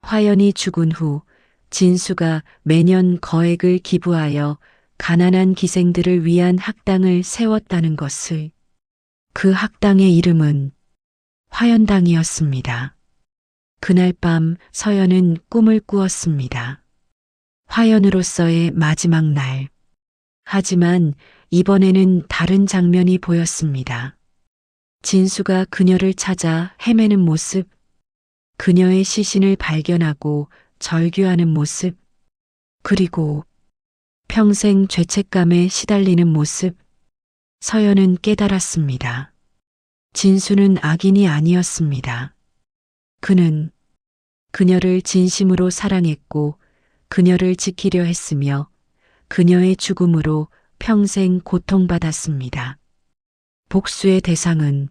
화연이 죽은 후 진수가 매년 거액을 기부하여 가난한 기생들을 위한 학당을 세웠다는 것을. 그 학당의 이름은 화연당이었습니다. 그날 밤 서연은 꿈을 꾸었습니다. 화연으로서의 마지막 날. 하지만 이번에는 다른 장면이 보였습니다. 진수가 그녀를 찾아 헤매는 모습, 그녀의 시신을 발견하고 절규하는 모습, 그리고 평생 죄책감에 시달리는 모습. 서연은 깨달았습니다. 진수는 악인이 아니었습니다. 그는 그녀를 진심으로 사랑했고 그녀를 지키려 했으며 그녀의 죽음으로 평생 고통받았습니다. 복수의 대상은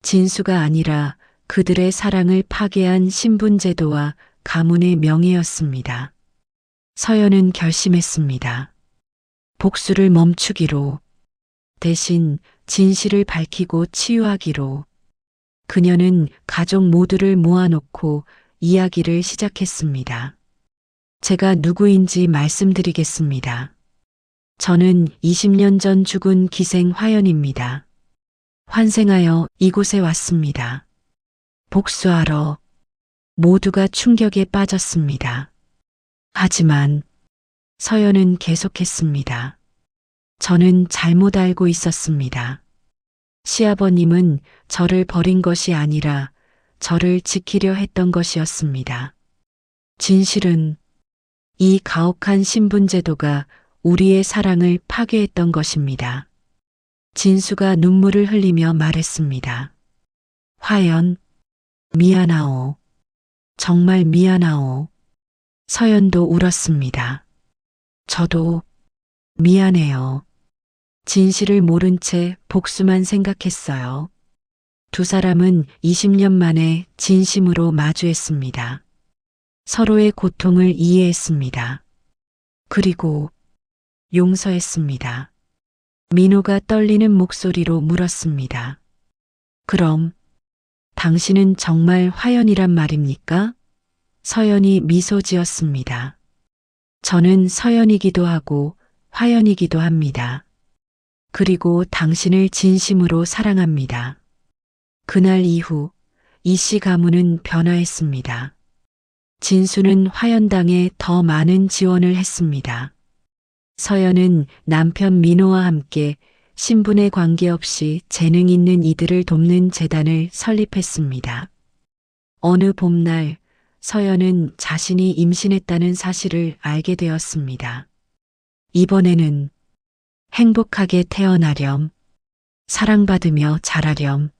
진수가 아니라 그들의 사랑을 파괴한 신분제도와 가문의 명예였습니다. 서연은 결심했습니다. 복수를 멈추기로, 대신 진실을 밝히고 치유하기로. 그녀는 가족 모두를 모아놓고 이야기를 시작했습니다. 제가 누구인지 말씀드리겠습니다. 저는 20년 전 죽은 기생 화연입니다. 환생하여 이곳에 왔습니다. 복수하러. 모두가 충격에 빠졌습니다. 하지만 서연은 계속했습니다. 저는 잘못 알고 있었습니다. 시아버님은 저를 버린 것이 아니라 저를 지키려 했던 것이었습니다. 진실은 이 가혹한 신분제도가 우리의 사랑을 파괴했던 것입니다. 진수가 눈물을 흘리며 말했습니다. 화연, 미안하오. 정말 미안하오. 서연도 울었습니다. 저도 미안해요. 진실을 모른 채 복수만 생각했어요. 두 사람은 20년 만에 진심으로 마주했습니다. 서로의 고통을 이해했습니다. 그리고 용서했습니다. 민호가 떨리는 목소리로 물었습니다. 그럼 당신은 정말 화연이란 말입니까? 서연이 미소 지었습니다. 저는 서연이기도 하고 화연이기도 합니다. 그리고 당신을 진심으로 사랑합니다. 그날 이후 이씨 가문은 변화했습니다. 진수는 화연당에 더 많은 지원을 했습니다. 서연은 남편 민호와 함께 신분에 관계없이 재능 있는 이들을 돕는 재단을 설립했습니다. 어느 봄날 서연은 자신이 임신했다는 사실을 알게 되었습니다. 이번에는 행복하게 태어나렴, 사랑받으며 자라렴.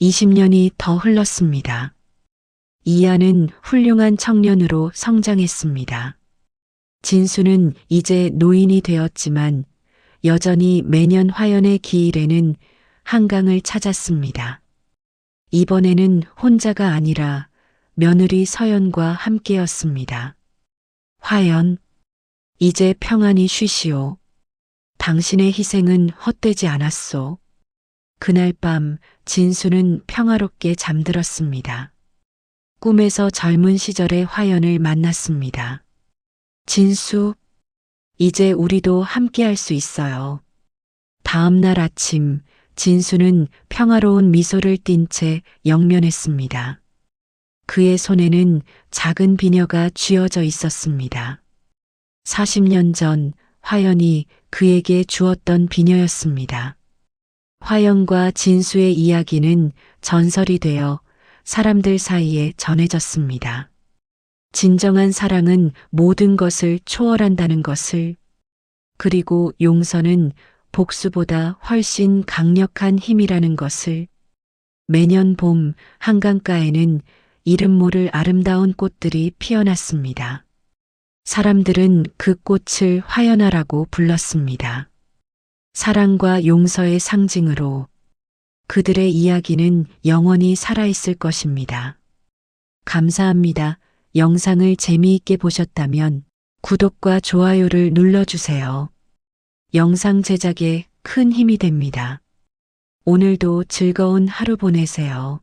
20년이 더 흘렀습니다. 이하는 훌륭한 청년으로 성장했습니다. 진수는 이제 노인이 되었지만 여전히 매년 화연의 기일에는 한강을 찾았습니다. 이번에는 혼자가 아니라 며느리 서연과 함께였습니다. 화연, 이제 평안히 쉬시오. 당신의 희생은 헛되지 않았소. 그날 밤 진수는 평화롭게 잠들었습니다. 꿈에서 젊은 시절의 화연을 만났습니다. 진수, 이제 우리도 함께할 수 있어요. 다음 날 아침 진수는 평화로운 미소를 띤 채 영면했습니다. 그의 손에는 작은 비녀가 쥐어져 있었습니다. 40년 전 화연이 그에게 주었던 비녀였습니다. 화연과 진수의 이야기는 전설이 되어 사람들 사이에 전해졌습니다. 진정한 사랑은 모든 것을 초월한다는 것을, 그리고 용서는 복수보다 훨씬 강력한 힘이라는 것을. 매년 봄 한강가에는 이름 모를 아름다운 꽃들이 피어났습니다. 사람들은 그 꽃을 화연화라고 불렀습니다. 사랑과 용서의 상징으로 그들의 이야기는 영원히 살아있을 것입니다. 감사합니다. 영상을 재미있게 보셨다면 구독과 좋아요를 눌러주세요. 영상 제작에 큰 힘이 됩니다. 오늘도 즐거운 하루 보내세요.